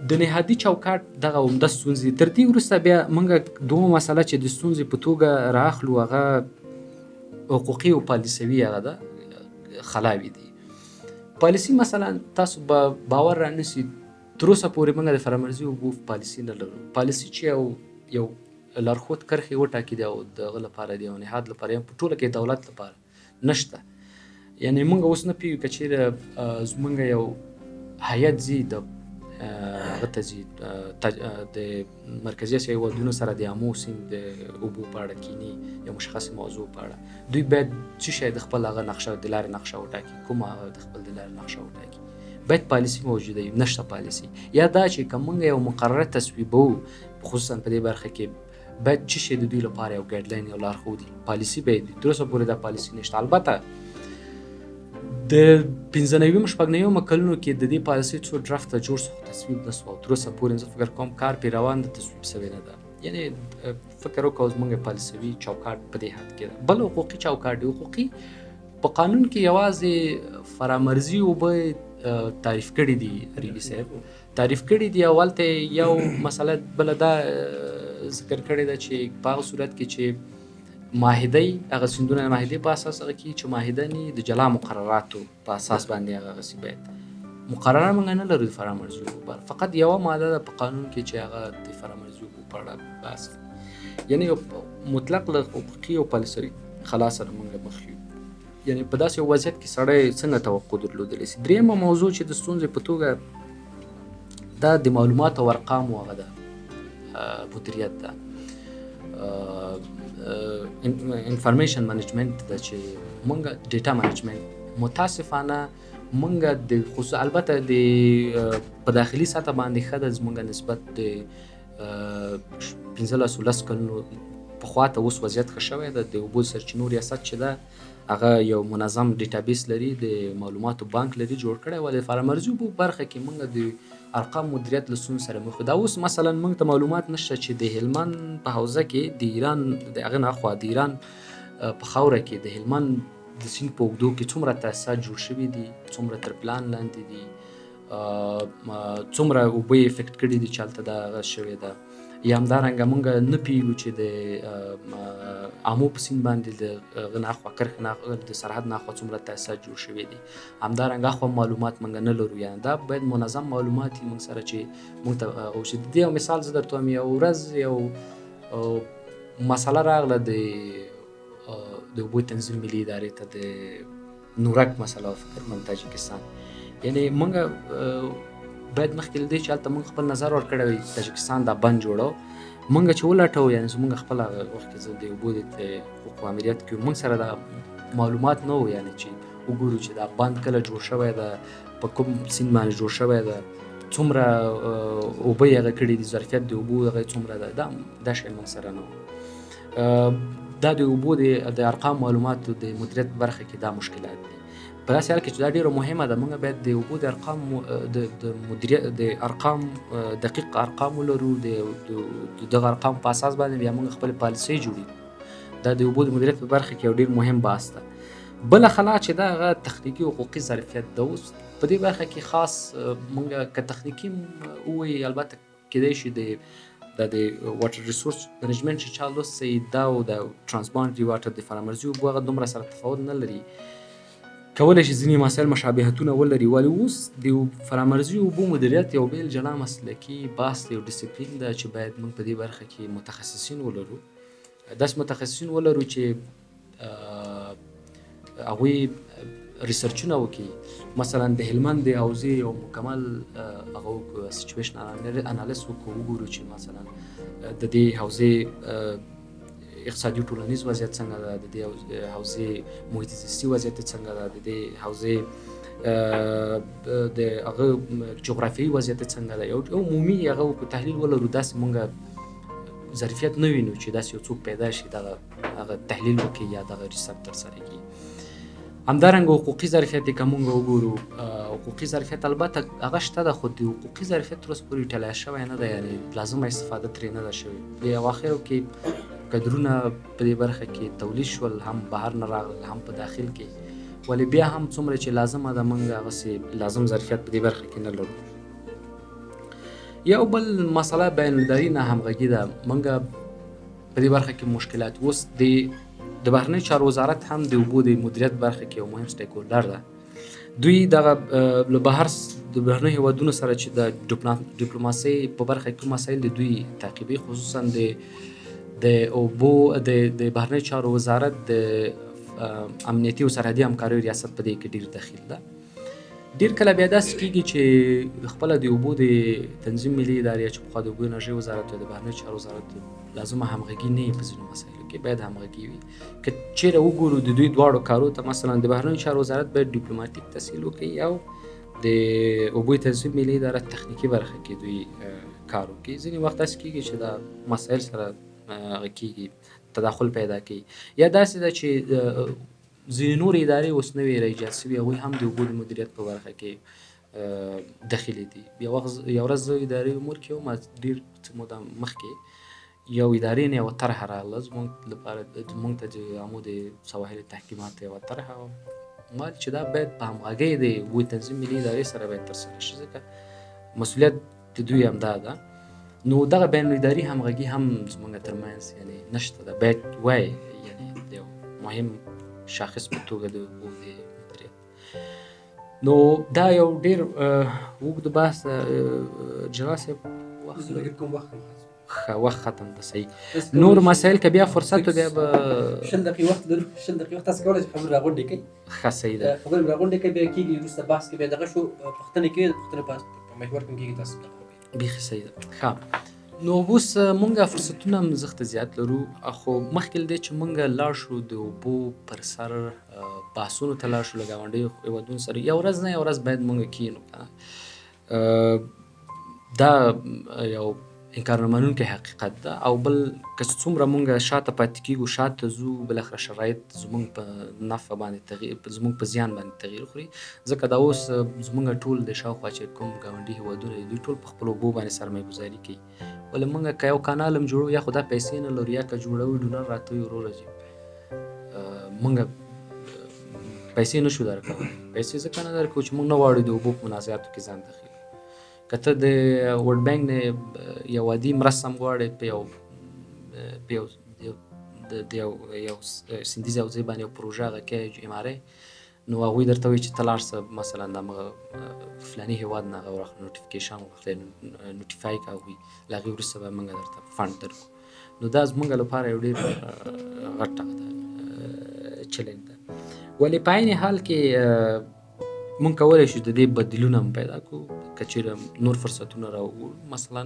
C: د نهادي چوکاټ دغه عمده ستونزې، تر دې وروسته بیا موږ دومره مسله چې د ستونزې په توګه رااخلو هغه حقوقي او پالیسوي هغه ده خلاوې دي. پالیسي مثلا تاسو به باور رانیسئ تر اوسه پورې موږ د فرامرزي اوبو پالیسي نه لرو. پالیسي چې یو لارښود کرښې وټاکي دی او د هغه لپاره د یو نهاد لپاره یا په ټوله کې دولت لپاره نشته. یعنې موږ اوس نه پوهېږو که چېرې زموږ یو هیات ځي د هغه ته ځي د مرکزي اسیا هېوادونو سره د آمو سیند د اوبو په اړه کینی یو مشخص موضوع په اړه دوی باید څه شی د خپل هغه نقشه د لارې نقشه وټاکي، کومه هغه د خپل د لارې نقشه وټاکي. باید پالیسي موجوده وي، نشته پالیسي. یا دا چې که موږ یو مقرره تصویبو خصوصا په دې برخه کې باید څه شی د دوی لپاره یو ګایډلاین یو لارښود پالیسي باید وي. تر اوسه پورې دا پالیسي نشته. البته د 95 کلونو کې د دې پالیسي څو ډرافټه جوړ شو، تصویب نه شو. تر اوسه پورې زه فکر کوم کار پرې روان دی، تصویب شوی نه ده. یعنی فکر وکړو زموږ پالیسوي چوکاټ په دې حد کې ده. بل حقوقي چوکاټ دی. حقوقي په قانون کې یوازې فرامرزي اوبه تعریف کړي دي، ریبي صاحب تعریف کړي دي. اولته یو مسله بله دا ذکر کړې ده چې په هغه صورت کې چې معاهده‌ای هغه سیندونه معاهدې په اساس هغه کې چې معاهده نه د جلا مقرراتو په اساس باندې هغه غسی باید مقرره موږ نه لرو د فرامرزي اوبو. فقط یو ماده ده په قانون کې چې هغه د فرامرزي اوبو په اړه بحث، یعنی مطلق له حقوقي او پالیسي خلاص سره موږ مخ یو. یعنی په داسې وضعیت کې سړی څنګه توقع درلودلی شي. دریمه موضوع چې د ستونزې په توګه دا د معلوماتو او ارقامو هغه ده مدیریت ده، انفارمیشن منیجمنت ده چې موږ ډیټا منیجمنت متاسفانه موږ د خصوص البته د په داخلي سطح باندې ښه ده زموږ نسبت د 15 کلونو پخوا ته اوس وضعیت ښه شوی ده. د اوبو سرچینو ریاست چې ده هغه یو منظم ډیټابیس لري، د معلوماتو بانک لري جوړ کړی و. د فرامرزي اوبو برخه کې موږ د ارقام مدیریت له ستونزو سره مخ. دا اوس مثلا موږ ته معلومات نشته چې د هلمند په حوزه کې د ایران د هغه نه خوا د ایران په خاوره کې د هلمند د سیند په اوږدو کې څومره تاسیسات جوړ شوي دي، څومره تر پلان لاندې دي، څومره اوبه یې افیکټ کړي دي چې هلته دا هغه شوې ده. یا همدارنګه موږ نه پوهېږو چې د آمو په سیند باندې د هغه نه اخوا کرښې نه د سرحد نه اخوا څومره تاسیسات جوړ شوي دي. همدارنګه اخوا معلومات موږ نه لرو. یعنې دا باید منظم معلومات وي موږ سره چې موږ ته وشي. د دې یو مثال زه درته وایم. یو ورځ یو مسله راغله د اوبو تنظیم ملي ادارې ته، د نورک مسله فکر من تاجکستان. یعنې موږ باید مخکې له دې چې هلته موږ خپل نظر ورکړی وي تاجکستان دا بند جوړو، موږ چې ولټو یعنې زموږ خپل هغه وخت کې زه د اوبو د حقوقو امریت کې موږ سره دا معلومات نه و، یعنې چې وګورو چې دا بند کله جوړ شوی ده، په کوم سیند باندې جوړ شوی ده، څومره اوبه یې هغه کړي دي، ظرفیت د اوبو هغه څومره ده. دا شی موږ سره نه و. دا د اوبو د ارقام معلوماتو د مدیریت برخه کې دا مشکلات دي. په داسې حال کې چې دا ډېره مهمه ده، موږ باید د اوبو د ارقام د مدیریت د ارقام دقیق ارقام ولرو. د دغه ارقام په اساس باندې بیا موږ خپل پالیسۍ جوړوو. دا د اوبو د مدیریت په برخه کې یو ډېر مهم بحث ده. بله خلا چې دا هغه تخنیکي او حقوقي ظرفیت ده. اوس په دې برخه کې خاص موږ که تخنیکي ووایي، البته کیدای شي د واټر ریسورس منیجمنټ چې چا لوستی دا او د ټرانسباونډري واټر د فرامرزي اوبو هغه دومره سره تفاوت نه لري. کولی شي ځینې مسایل مشابهتونه ولري، ولې اوس د فرامرزي اوبو مدیریت یو بیل جلا مسلکي بحث دی، یو ډیسپلین ده چې باید موږ په دې برخه کې متخصصین ولرو. داسې متخصصین ولرو چې هغوی ریسرچونه وکړي. مثلا د هلمند د حوزې یو مکمل هغه سچویشن انالیس وکړو، وګورو چې مثلا د دې حوزې اقتصادي ټولنیز وضعیت څنګه ده، د دې حوزې محیط زیستي وضعیت څنګه ده، د دې حوزې د هغه جغرافیایي وضعیت څنګه ده. یو عمومي هغه تحلیل ولرو. داسې موږ ظرفیت نه وینو چې داسې یو څوک پیدا شي هغه تحلیل وکړي یا دغه ریسرچ ترسره کړي. همدارنګه حقوقي ظرفیت که موږ وګورو، حقوقي ظرفیت البته هغه شته ده، خو د حقوقي ظرفیت تر اوسه پورې ټلی شوی نه ده، یعنې لازمه استفاده ترې نه ده شوې. په اواخرو کې کدرونه په دې برخه کې تولید شول، هم بهر نه راغلل هم په داخل کې، ولې بیا هم څومره چې لازمه ده موږ هغسې لازم ظرفیت په دې برخه کې نه لرو. یو بل مسله بین المللي نه همغږي ده. موږ په دې برخه کې مشکلات. اوس د بهرنیو چارو وزارت هم د اوبو د مدیریت برخه کې یو مهم سټیک هولډر ده. دوی دغه له بهر د بهرنیو هیوادونو سره چې د ډیپلوماسۍ په برخه کې مسایل د دوی تعقیبي، خصوصا د اوبو د بهرنیو چارو وزارت د امنیتي او سرحدي همکاریو ریاست په دې کې ډېر دخیل ده. ډېر کله بیا داسې کېږي چې خپله د اوبو د تنظیم ملي ادارې چې پخوا د اوبو انرژۍ وزارت او د بهرنیو چارو وزارت لازمه همغږي نه وي په ځینو مسایلو کې، باید همغږي وي. که چیرې وګورو د دوی دواړو کارو ته، مثلا د بهرنیو چارو وزارت باید ډیپلوماتیک تسهیل وکړي او د اوبو تنظیم ملي اداره تخنیکي برخه کې دوی کار وکړي. ځینې وخت داسې کېږي چې دا مسایل سره هغه کېږي، تداخل پیدا کوي. یا داسې ده چې ځینې نورې ادارې اوس نوې راایجاد شوي، هغوی هم د اوبو د مدیریت په برخه کې دخیلې دي. یو ورځ زه ادارې امور کې وم، ډېر څه موده مخکې یو ادارې نه یوه طرحه راغله زموږ لپاره، زموږ ته د عامو د سواحل تحکیمات یوه طرحه وه. ما چې دا باید په همغږۍ د اوبو تنظیم ملي ادارې سره باید ترسره شي، ځکه مسؤلیت د دوی همدا ده. نو دغه بین الاداري همغږي هم زموږ ترمنځ یعنې نشته ده، باید وای یعنې د یو مهم شاخص په توګه د اوبو د مدیریت. نو دا یو ډېر اوږد بحث جلال صاحب، وخت ختم ده. صحیح. نور مسایل که بیا فرصت و بیا به
D: 20 دقیقې وخت لرو. 20 دقیقې وخت تاسو کولی شئ خبرې راغونډې کړئ.
C: ښه صحیح ده.
D: خبرې راغونډې کړئ، بیا کېږي وروسته بحث کې بیا دغه شو پوښتنې کوي، د پوښتنې په محور کې کېږي تاسو کوئ.
C: بیخي صحیح ده. ښه، نو اوس مونږ فرصتونه هم زښته زیات لرو، خو مخکې له دې چې مونږ لاړ شو د اوبو پر سر بحثونو ته لاړ شو له ګاونډیو هېوادونو سره، یو ورځ نه یو ورځ باید مونږ کښېنو. دا یو انکار نه منونکی حقیقت ده. او بل که څومره مونږ شاته پاتې کېږو، شاته ځو، بالاخره شرایط زموږ په نفع باندې تغییر، زموږ په زیان باندې تغییر خوري. ځکه دا اوس زموږ ټول د شاوخوا چې کوم ګاونډي هېوادونه دي، دوی ټول په خپلو اوبو باندې سرمایه ګزاري کوي. ولې مونږ که یو کانال هم جوړو، یا خو دا پیسې نه لرو، یا که جوړوو ډونر راته وایي وروره چې مونږ پیسې نه شو درکولی. پیسې ځکه نه درکوو چې مونږ نه غواړو د اوبو په منازعاتو کې ځان دخیل. که ته د ورلډ بانک نه یو عادي مرسته هم غواړې په یو سیندیز حوزې باندې یو پروژه هغه کوې ایم آر آی، نو هغوی درته وایي چې ته لاړ شه مثلا د همغه فلاني هېواد نه هغه نوټیفیکیشن وغوښتی، نوټیفای که هغوی، له هغې وروسته به موږ درته فنډ درکړو. نو دا زموږ لپاره یو ډېر غټ چلنج ده. ولې په عین حال کې مونږ کولی شو د دې بدیلونه هم پیدا کړو، که چېرې نور فرصتونه راوګورو. مثلا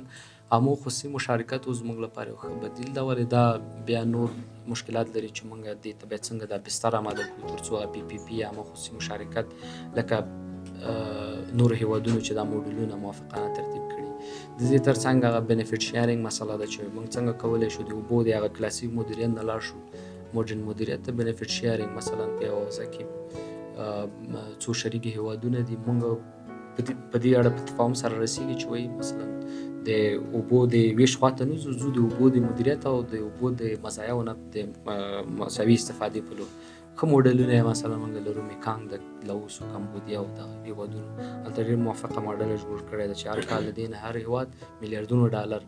C: عامو خصوصي مشارکت اوس زموږ لپاره یو ښه بدیل ده. ولې دا بیا نور مشکلات لري چې مونږ دې ته باید څنګه دا بستر اماده کړو تر څو پی پی پي عامو خصوصي مشارکت لکه نور هېوادونو چې دا موډلونه موافقانه ترتیب کړي. د دې تر څنګ هغه بینیفیټ شیرینګ مسله ده چې مونږ څنګه کولی شو د اوبو د هغه کلاسیک مدیریت نه لاړ شو موډرن مدیریت ته. بینیفیټ شیرینګ مثلا په یوه حوزه کې څو شریکې هېوادونه دي، مونږ په دې اړه په تفاهم سره رسېږي چې وایي مثلا د اوبو د ویش خواته نه ځو، د اوبو د مدیریت او د اوبو د مزایاو نه د مساوي استفادې په لور ښه موډلونه یې مثلا مونږ لرو. میکانګ د لاوس او کمبودیا او دغه هېوادونو هلته ډېر موفقه موډل جوړ کړی ده چې هر کال د دې نه هر هېواد میلیاردونو ډالر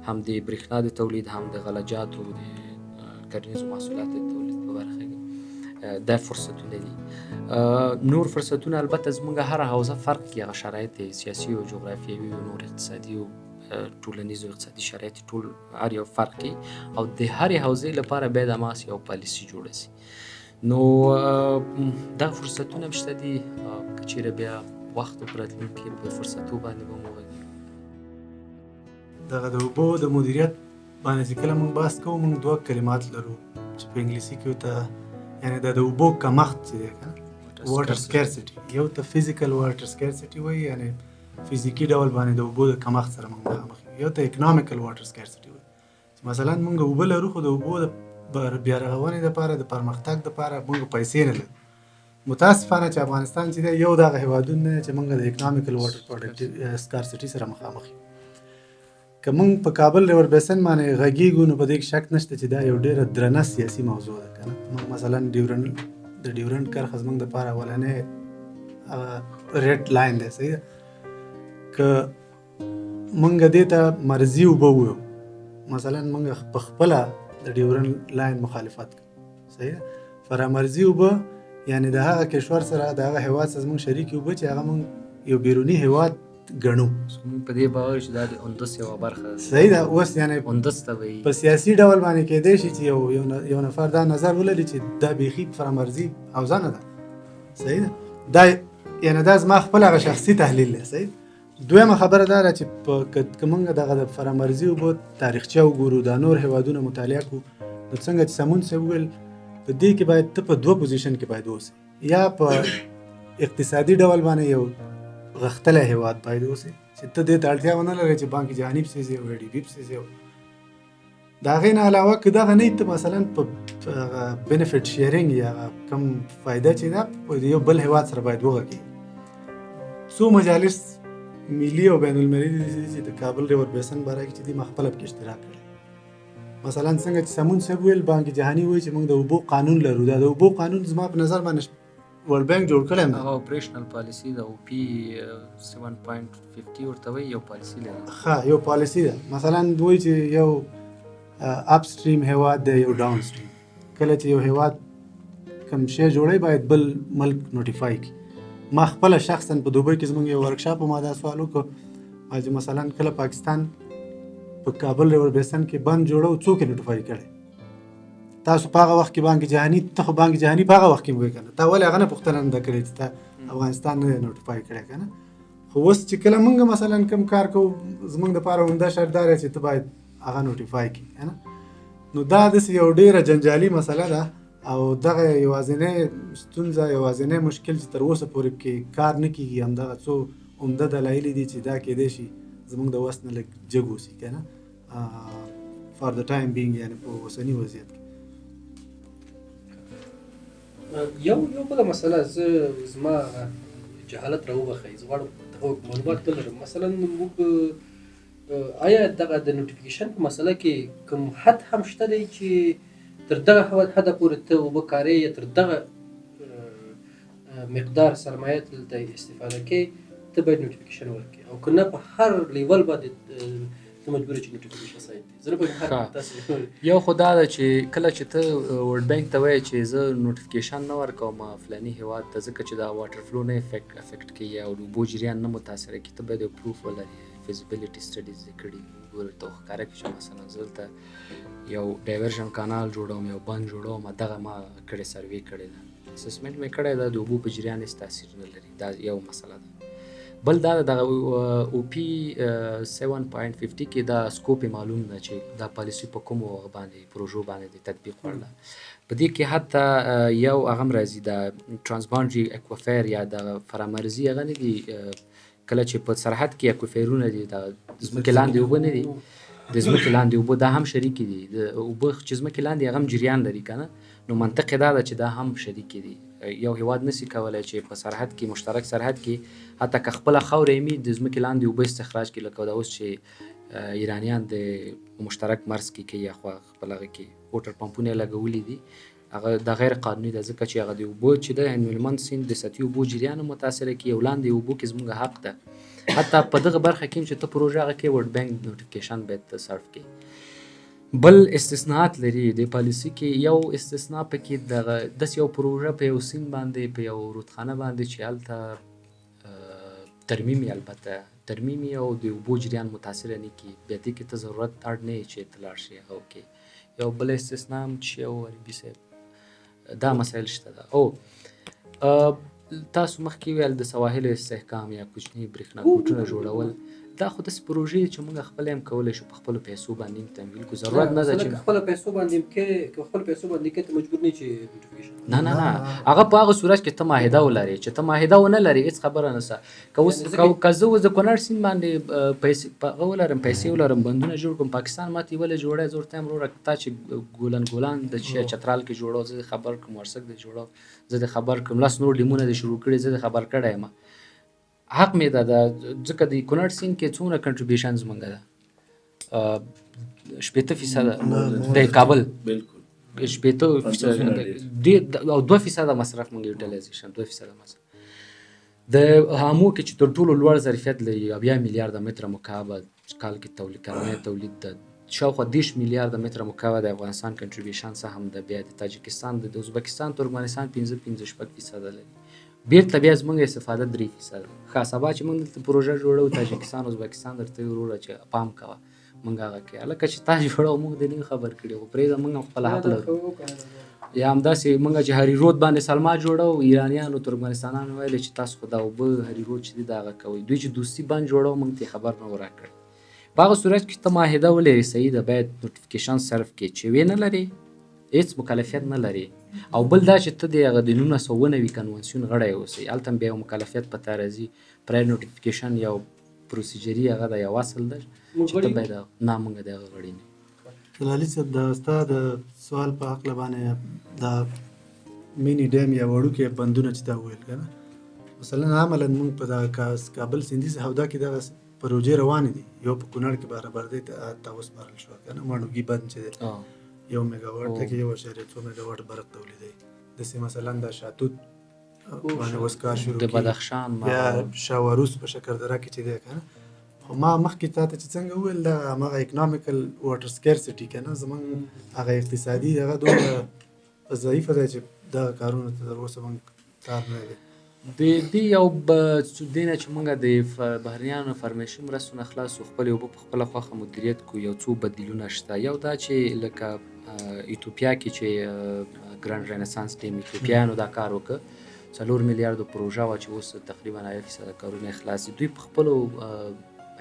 C: هم د برېښنا د تولید، هم د غلجاتو، د کرنیزو محصولاتو د تولید په برخه کې دا فرصتونه دي. نور فرصتونه البته زموږ هره حوزه فرق کوي، هغه شرایط سیاسي او جغرافیوي او نور اقتصادي او ټولنیز او اقتصادي شرایط ټول هر یو فرق کوي، او د هرې حوزې لپاره باید هماغسې یو پالیسي جوړه سي. نو دا فرصتونه هم شته دي. که چېرې بیا وخت په راتلونکي کې په فرصتو باندې به مو وغږېږو.
B: دغه د اوبو د مدیریت باندې چې کله موږ بحث کوو، موږ دوه کلمات لرو چې په انګلیسي کې ورته یعنې د اوبو کمښت چې دی که نه، واټر سکیرسټي، یو ته فزیکل واټر سکیرسټي وایي، یعنې فزیکي ډول باندې د اوبو د کمښت سره موږ مخامخ یو، یو ته اکنامیکل واټر سکیرسټي وایي چې مثلا موږ اوبه لرو خو د اوبو د بیا رغونې دپاره، د پرمختګ دپاره موږ پیسې نه لرو. متاسفانه چې افغانستان چې دی یو دغه هېوادونه چې موږ د اکنامیکل واټر سکیرسټي سره مخامخ یو. که موږ په کابل ریور بیسن باندې غږیږو، نو په دې کې شک نشته چې دا یو ډېره درنه سیاسي موضوع ده که نه. موږ مثلا د ډیورنډ کرښه زموږ دپاره اولنی ریډ لاین دی، صحیح ده. که موږ دې ته مرضي اوبه وویو، مثلا موږ په خپله د ډیورنډ لاین مخالفت کوو، صحیح ده. فرامرضي اوبه یعنې د هغه کشور سره، د هغه هېواد سره زموږ شریکې اوبه چې هغه موږ یو بیروني هېواد ګڼو.
C: موږ په دې باور چې دا د اندوس یوه برخه ده،
B: صحیح ده. اوس یعنې
C: اندوس ته وایي
B: په سیاسي ډول باندې کېدی شي چې یو نفر دا نظر ولري چې دا بیخي فرامرزي حوزه نه ده، صحیح ده. دا یعنې دا زما خپل هغه شخصي تحلیل دی. صحیح. دویمه خبره دا ده چې که موږ دغه د فرامرزي اوبو تاریخچه وګورو، دا نور هیوادونه مطالعه کړو، نو څنګه چې سمون صاحب وویل په دې کې باید ته په دوه پوزیشن کې باید اوسې، یا په اقتصادي ډول باندې یو غښتلی هیواد باید اوسې چې ته دې ته اړتیا ونه لرې چې بانک جهاني پسې ځې او ADB پسې ځې. د هغې نه علاوه که دغه نه وي، ته مثلا په بینیفټ شیرینګ یا کم فایده چې ده په یو بل هیواد سره باید وغږېږي. څو مجالس ملي او بین المللي دي چې د کابل ریور بیسن باره کې چې دي ما خپله پکې اشتراک کړی. مثلا څنګه چې سمون صاحب ویل بانک جهاني وایي چې موږ د اوبو قانون لرو. دا د اوبو قانون زما په نظر باندې ورلډ بانک جوړ کړی هم
C: هغه اپریشنل پالیسي د OP 7.50 ورته وایي، یو پالیسي لري.
B: ښه، یو پالیسي ده. مثلا وایي چې یو اپ سټریم هیواد دی، یو ډاون سټریم. کله چې یو هیواد کوم شی جوړوي باید بل ملک نوټیفای کړي. ما خپله شخصا په دوبۍ کې زموږ یو ورکشاپ ما دا سوال وکړو چې مثلا کله پاکستان په کابل ریور بیسن کې بند جوړو، څوک یې نوټیفای کړی؟ تاسو په هغه وخت کې بانک جهاني، ته خو بانک جهاني په هغه وخت کې وایي که نه، تا ولې هغه نه پوښتنه نه ده کړې چې تا افغانستان نه دی نوټیفای کړی که نه؟ خو اوس چې کله موږ مثلا کوم کار کوو، زموږ دپاره عمده شرط دا دی چې ته باید هغه نوټیفای کړي که نه. نو دا داسې یو ډېره جنجالي مسله ده او دغه یوازینی ستونزه، یوازینی مشکل چې تر اوسه پورې کې کار نه کېږي، همدغه څو عمده دلایل دي چې دا کېدای شي زموږ د وس نه لږ جګ اوسي که نه، فار د ټایم بینګ، یعنې په اوسني وضعیت کې.
D: یو بله مسله، زه زما جهالت راوبخئ، زه غواړم دغه معلومات ولرم. مثلا موږ آیا دغه د نوټیفیکیشن په مسله کې کوم حد هم شته دی چې تر دغه حده پورې ته اوبه کارې یا تر دغه مقدار سرمایه دلته استفاده کوې ته باید نوټیفیکیشن ورکړې، او که نه په هر لیول باندې ته مجبور چې نوټیفیکیشن صحیح دی؟ زه نه پوهېږم تاسو.
C: یو خو دا ده چې کله چې ته ورلډ بانک ته وایې چې زه نوټیفیکیشن نه ورکوم فلاني هیواد ته، ځکه چې دا واټر فلو نه افیکټ کوي او د اوبو جریان نه متاثره کوي، ته باید یو پروف ولرې، فیزیبیلیټي سټډیز یې کړي، ګورې ته ښکاره کړي چې مثلا زه دلته یو ډایورژن کانال جوړوم، یو بند جوړوم، دغه ما کړې سروې کړې ده، اسسمنټ مې کړی ده، د اوبو په جریان هېڅ تاثیر نه لري. دا یو مسله ده. بل دا دغه OP 7.50 کې دا سکوپ معلوم ده چې دا پالیسي په کومو باندې پروژو باندې د تطبیق وړله. په دې کې حتی یو هغه هم راځي، د ټرانسبانډري اکوافیر یا د فرامرزي هغه نه دي، کله چې په سرحد کې اکوافیرونه دي، د ځمکې لاندې اوبه نه دي، د ځمکې لاندې اوبه دا هم شریکې دي. د اوبه چې ځمکې لاندې هغه هم جریان لري که نه، نو منطق دا ده چې دا هم شریکې دي. یو هیواد نسی کولی چې په سرحد کې، مشترک سرحد کې، حتی که خپله خاوره یې وي، د ځمکې لاندې اوبه استخراج کړي، لکه دا اوس چې ایرانیان د مشترک مرز کې کوي، یا خو خپل هغه کې ووټر پمپونه یې لګولي دي، هغه د غیر قانوني ده، ځکه چې هغه د اوبو چې ده هلمند سیند د سطحي اوبو جریان متاثره کوي، او لاندې اوبو کې زموږ حق ده. حتی په دغه برخه کې چې ته پروژه هغه کې ورلډ بانک نوټیفیکیشن باید صرف کړي. بل استثناءات لري د پالیسي کې. یو استثناء پکې دغه داسې یو پروژه په یو سیند باندې، په یو رودخانه باندې چې هلته ترمیمي، البته ترمیمي او د اوبو جریان متاثره نه کړي، بیا دې کې ته ضرورت اړ نه وي چې ته لاړ شې هغه وکړې. یو بل استثناء هم چې یو عربي صاحب دا مسایل شته ده. او تاسو مخکې ویل د سواحل استحکام یا کوچني برېښنا کوټونه جوړول، دا خو داسې پروژې چې موږ خپله هم کولی شو، په خپلو پیسو باندې هم تمویل کړو، ضرورت نه ده چې
D: خپله پیسو باندې کې، که خپل پیسو باندې کې ته مجبور نه چې نوټیفیکیشن.
C: نه هغه په هغه صورت کې ته معاهده ولرې، چې ته معاهده ونه لرې هېڅ خبره نشته. که زه اوس د کونړ سیند باندې پیسې هغه ولرم، پیسې ولرم، بندونه جوړ کړم، پاکستان ماته یې ولې جوړی، زه ورته وایم وروره تا چې ګولان د چترال کې جوړو، زه دې خبر کړم، ورسک دې جوړو، زه دې خبر کړم، لاس نور ډیمونه دې شروع کړي، زه دې خبر کړی یم، حق مې ده. ځکه د کونړ سیند کې څومره کنټریبیوشن زموږ ده، 80% د کابل، 80% او 2% مصرف موږ یوټیلایزیشن، 2% مصرف. د هامو کې چې تر ټولو لوړ ظرفیت لري، 80 میلیارده متره مکعب کال کې تولید، کلنی تولید ده، شاوخوا 10 میلیارده متره مکعب د افغانستان کنټریبیوشن څه هم ده، بیا د تاجکستان، د ازبکستان، ترکمنستان 15-16% لري، بیرته بیا زموږ استفاده 3%. ښه سبا چې موږ دلته پروژه جوړو، تاجکستان، ازبکستان درته وروره چې پام کوه، موږ هغه کوي هلکه چې تا جوړو موږ دې نه خبر کړي خو پرېږده موږ هم خپل حق لرو یا همداسې موږ چې هري رود باندې سلما جوړو ایرانیانو ترکمنستانیانو ویلې چې تاسو خو دا اوبه هري رود چې دي د هغه کوئ دوی چې دوستي بند جوړو موږ ته خبر نه و راکړی په هغه صورت کې ته معاهده ولري صحیح ده باید نوټیفیکیشن صرف کړي چې وی نه لري هېڅ مکلفیت نه لري او بل دا چې ته د هغه د 1990 کنونسیون غړی اوسئ هلته بیا یو مکلفیت په تا راځي پرایر نوټیفیکیشن یو پروسیجري هغه د یو اصل ده چې ته باید نه موږ د هغه غړي نه
B: جلالي صاحب د ستا د سوال په هکله باندې د مینی ډیم یا وړوکې بندونه چې تا وویل که نه مثلا عملا موږ په د کابل سیندي هودا کې دغه پروژې روانې دي یو په کونړ کې برابر دی ته وسپارل شوه که نه ماڼوګي بند چې دی 1 میگا واټ ته کې 1.2 میگا واټ برق تولیدوي داسې مثلا د شاتوت باندې اوس کار شروع
C: د بدخشان
B: یا شاوروس په شکردره کې چې دی که نه خو ما مخکې تا ته چې څنګه وویل د هماغه اکنامیکل واټر سکیرسټي که نه زموږ هغه اقتصادي هغه دومره ضعیفه دی چې دغه کارونو ته تر اوسه موږ کار نه دی
C: د دې یو دې نه چې موږ د بهرنیانو فرمیشن مرستو نه خلاص خپلې اوبه په خپله خوښه مدیریت کړو یو څو بدیلونه شته یو دا چې لکه ایتوپیا کې چې ګرانډ رینسانس ټیم ایتوپیانو دا کار وکړ 4 میلیارډو پروژه وه چې اوس تقریبا 80% کارونه خلاص دي دوی په خپلو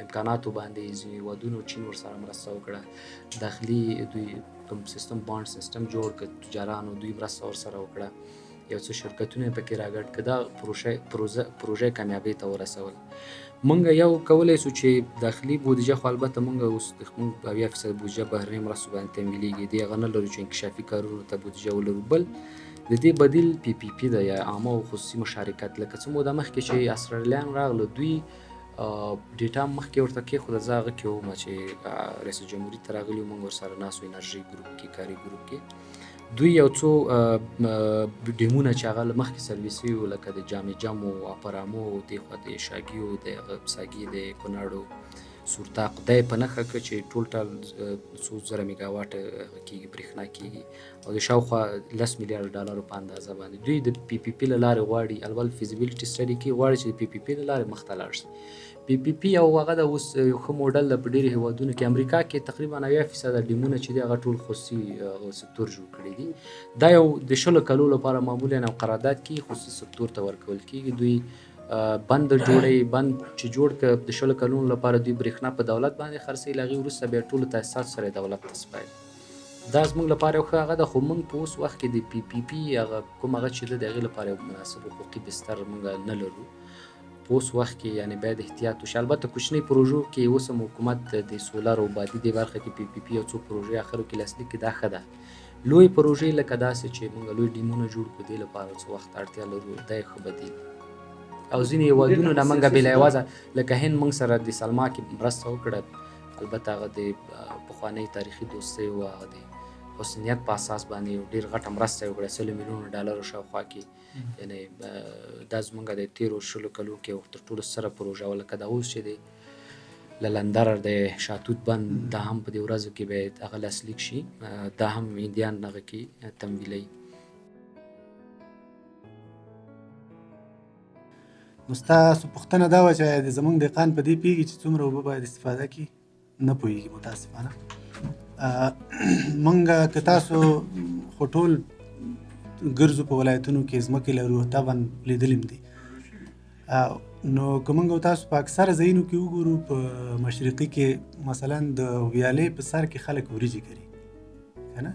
C: امکاناتو باندې ځینې هېوادونو چین ورسره مرسته وکړه داخلي دوی کوم سیستم بانډ سیستم جوړ کړ تجارانو دوی مرسته ورسره وکړه یو څه شرکتونه یې پکې راګډ کړه دا پروژه کامیابۍ ته ورسول موږ یو کولی سو چې داخلي بودیجه خو البته موږ اوس موږ 80% بودیجه بهرنۍ مرستو باندې تمویلیږي دې هغه نه لرو چې انکشافي کارونو ته بودیجه ولرو بل د دې بدیل پی پی پی ده یا عامه او خصوصي مشارکت لکه څه موده مخکې چې اسټرالیان راغله دوی ډیټا مخکې ورته کېښوده زه هغه کې وم چې رئیس جمهوري ته راغلي موږ ورسره ناست وو انرژي ګروپ کې کاري ګروپ کې دوی یو څو ډیمونه چې هغه له مخکې سرویسي وو لکه د جامع جم و اپرامو دېخوا د شاګي و د هغه ساګي د کونړ سورتاق دی په نښه کړه چې ټول 100,000 میګا واټ کېږي برېښنا کېږي او د شاوخوا 10 میلیارډ ډالرو په اندازه باندې دوی د پی پی پی له لارې غواړي اول فیزیبیلیټي سټډي کې غواړي چې د پی پی پی له لارې مخ ته لاړ شي پی پی پی او هغه د اوس یو ښه موډل ده په ډېرو هېوادونو کې امریکا کې تقریبا 90% ډیمونه چې دي هغه ټول خصوصي سکتور جوړ کړي دي دا یو د 20 کلو لپاره معمولا یو قرارداد کې خصوصي سکتور ته ورکول کېږي دوی بند جوړوي بند چې جوړ کړه د 20 کلونو لپاره دوی برېښنا په دولت باندې خرڅوي له هغې وروسته بیا ټولو تاسیساتو سره دولت ته سپاري دا زموږ لپاره یو ښه هغه ده خو موږ په اوس وخت کې د پی پی پی هغه کوم هغه چې ده د هغې لپاره یو مناسب حقوقي بستر موږ نه لرو په اوس وخت کې یعنی باید احتیاط وشي البته کوچنۍ پروژو کې اوس هم حکومت د سولر او بادي دې برخه کې پی پی پی یو څو پروژې اخرو کې لاسلیک کړي دا ښه ده لوی پروژې لکه داسې چې موږ لوی ډیمونه جوړ کړو دې لپاره څه وخت اړتیا لرو دا یې ښه بدیل او ځینې هېوادونو نه موږ بې له یوازه لکه هند موږ سره د سلما کې مرسته وکړه البته هغه د پخوانۍ تاریخي دوستۍ و هغه د حسنیت په اساس باندې یو ډېر غټه مرسته یې وکړه 100 میلیونه ډالرو شاوخوا کې یعنی دا زموږ د تېرو 20 کلو کې تر ټولو ستره پروژه وه لکه دا اوس چې دی له لندر د شاتوت بند دا هم په دې ورځو کې باید هغه لاسلیک شي دا هم هندیان هغه کې تمویلوي
B: نو ستاسو پوښتنه دا وه چې زموږ دهقان په دې پوهېږي چې څومره اوبه باید استفاده کړي نه پوهېږي متاسفانه موږ که تاسو خو ټول ګرځو په ولایتونو کې ځمکې لرو طبعا لیدلیم دي نو که موږ تاسو په اکثره ځایونو کې وګورو په مشرقي کې مثلا د ویالې په سر کې خلک وریجې کري که نه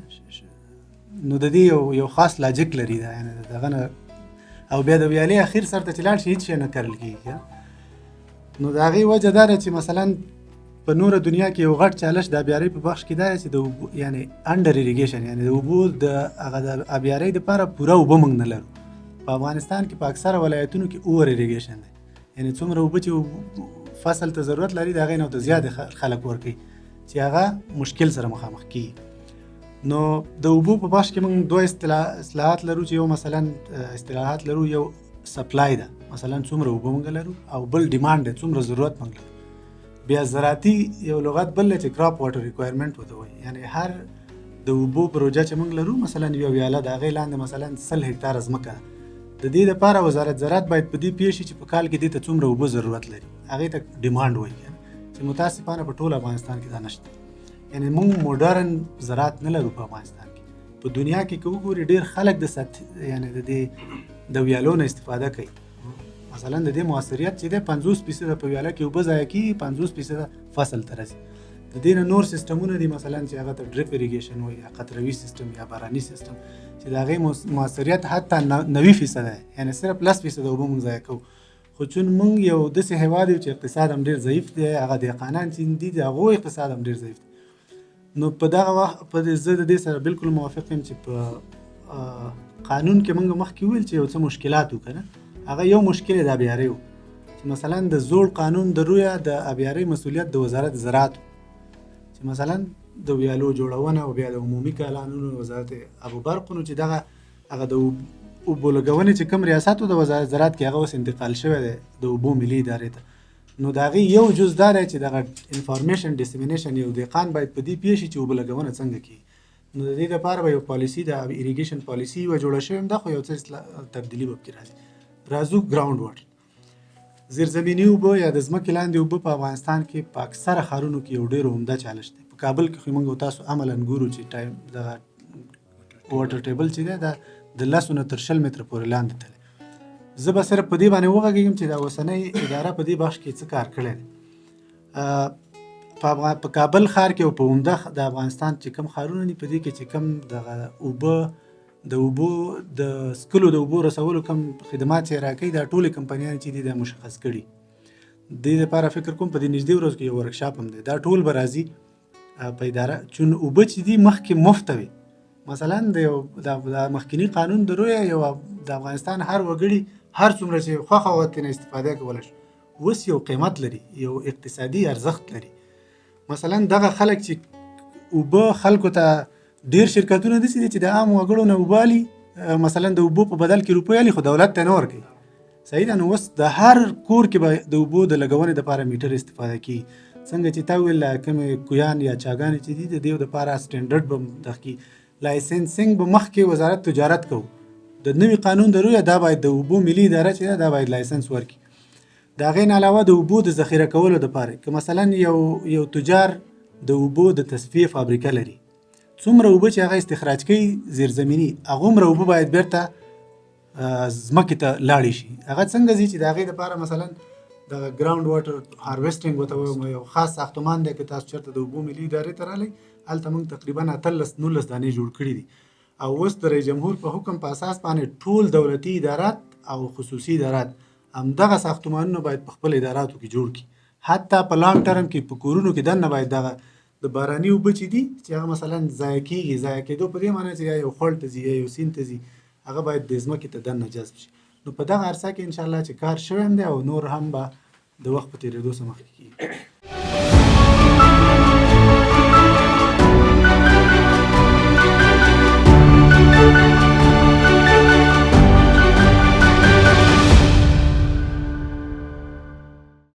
B: نو د دې یو خاص لاجک لري یعنی دغه نه او بیا د ویالې اخیر سر ته چې لاړ شي هېڅ شی نه کرل کېږي نو د هغې وجه دا ده چې مثلا په نوره دنیا کې یو غټ چالش د آبیارۍ په بخش کې دا دی چې د اوبو یعنی انډر اریګیشن یعنی د اوبو د هغه د آبیارۍ دپاره پوره اوبه موږ نه لرو په افغانستان کې په اکثره ولایتونو کې اوور اریګیشن دی یعنی څومره اوبه چې فصل ته ضرورت لري د هغې نه ورته زیات خلک ورکوي چې هغه مشکل سره مخامخ کېږي نو د اوبو په بخش کې موږ دوه اصلاحات لرو چې یو مثلا اصطلاحات لرو یو سپلای ده مثلا څومره اوبه موږ لرو او بل ډیمانډ دی څومره ضرورت موږ لرو بیا زراعتي یو لغت بل چې کراپ واټر ریکوایرمنټ ورته وایي یعنی هر د اوبو پروژه چې موږ لرو مثلا یو ویاله د هغې لاندې مثلا 100 هکتاره ځمکه د دې دپاره وزارت زراعت باید په دې پوه شي چې په کال کې دې ته څومره اوبه ضرورت لري هغې ته ډیمانډ وایي چې متاسفانه په ټول افغانستان کې دا نشته. یعنی موږ موډرن زراعت نه لرو په افغانستان کې. په دنیا کې که وګوري ډېر خلک یعنی د دې د ویالو نه استفاده کوي. مثلا د دې موثریت چې دی 50% په ویاله کې اوبه ضایع کېږي، 50% فصل ته راځي. د دې نه نور سیستمونه دي مثلا چې هغه ته ډریپ اریګیشن وایي یا قطروي سیستم یا باراني سیستم چې د هغې موثریت حتی 90% دی، یعنی صرف 10% اوبه موږ ضایع کوو. خو چون موږ یو داسې هېواد یو چې اقتصاد هم ډېر ضعیف دی، هغه دهقانان چې دي د هغو اقتصاد هم ډېر ضعیف دی. نو په دغه وخت زه د دې سره بالکل موافق یم چې په قانون کې موږ مخکې ویل چې یو څه مشکلات وو که نه، هغه یو مشکل د آبیارۍ و چې مثلا د زوړ قانون د رویه د آبیارۍ مسؤلیت د وزارت زراعت چې مثلا د ویالو جوړونه او بیا د عمومي کانالونو وزارت ابو برق نو چې هغه د اوبو لګونې چې کوم ریاست و د وزارت زراعت کې هغه اوس انتقال شوی دی د اوبو ملي ادارې ته. نو د هغې یو جز دا دی چې دغه انفارمیشن ډیسیمینیشن یو دهقان باید په دې پوه شي چې اوبه لګونه څنګه کېږي. نو د دې لپاره به یو پالیسي د اریګیشن پالیسي یوه جوړه شوې ده، خو یو څه تبدیلي به پکې راځي. راځو ګراوند واټر، زیرزمیني اوبه یا د ځمکې لاندې اوبه په افغانستان کې په اکثره ښارونو کې یو ډېر عمده چالش دی. په کابل کې خو موږ تاسو عملاً ګورو چې ټایم دغه واټر ټیبل چې دی دا د 10 نه تر 20 متره پورې لاندې تللی. زه به صرف په دې باندې وغږېږم چې دا اوسنۍ اداره په دې بخش کې څه کار کړی دی. په کابل ښار کې او په عمده د افغانستان چې کوم ښارونه دي په دې کې چې کوم دغه اوبو د سکلو د اوبو رسولو کوم خدمات چې راکوي دا ټولې کمپنیانې چې دي دا مشخص کړي. دې لپاره فکر کوم په دې نږدې ورځو کې یو ورکشاپ هم دی، دا ټول به راځي په اداره. چون اوبه چې دي مخکې مفته وي، مثلا د مخکینی قانون د رویه یو د افغانستان هر وګړي هر څومره چې خوښه وه ترې نه استفاده کولی شي، اوس یو قیمت لري، یو اقتصادي ارزښت لري. مثلا دغه خلک چې اوبه خلکو ته ډیر شرکتونه داسې دي چې د عام وګړو نه اوبه الي، مثلا د اوبو په بدل کې روپۍ الي خو دولت ته نه ورکوي. صحیح ده. نو اوس د هر کور کې به د اوبو د لګونې دپاره میټر استفاده کېږي. څنګه چې تا ویل کومې کویان یا چاګانې چې دي د دې دپاره سټنډرډ به دغه کړي، لایسنسینګ به مخکې وزارت تجارت کوو. د نوي قانون د رویه دا باید د اوبو ملي اداره چې ده دا باید لایسنس ورکړي. د هغې نه علاوه د اوبو د ذخیره کولو دپاره که مثلا یو تجار د اوبو د تصفیې فابریکه لري، څومره اوبه چې هغه استخراج کوي زیرزمیني، هغومره اوبه باید بیرته ځمکې ته لاړې شي. هغه څنګه ځي چې د هغې دپاره مثلا د ګراوند واټر هارویسټینګ ورته وایو، یو خاص ساختمان دی که تاسو چېرته د اوبو ملي ادارې ته راغلی، هلته موږ تقریبا 18-19 دانې جوړ کړي دي. او اوس د رئیس جمهور په حکم په اساس باندې ټول دولتي ادارات او خصوصي ادارات همدغه ساختمانونه باید په خپل اداراتو کې جوړ کړي. حتی په لانګ ټرم کې په کورونو کې دننه باید دغه د باراني اوبه چې دي چې هغه مثلا ضایع کېږي، ضایع کېدو په دې معنی چې یا یو خړ ته ځي یا یو سیند ته ځي، هغه باید د ځمکې ته دننه جذب شي. نو په دغه عرصه کې انشاءالله چې کار شوی هم دی او نور هم به د وخت په تېرېدو سره مخکې کېږي.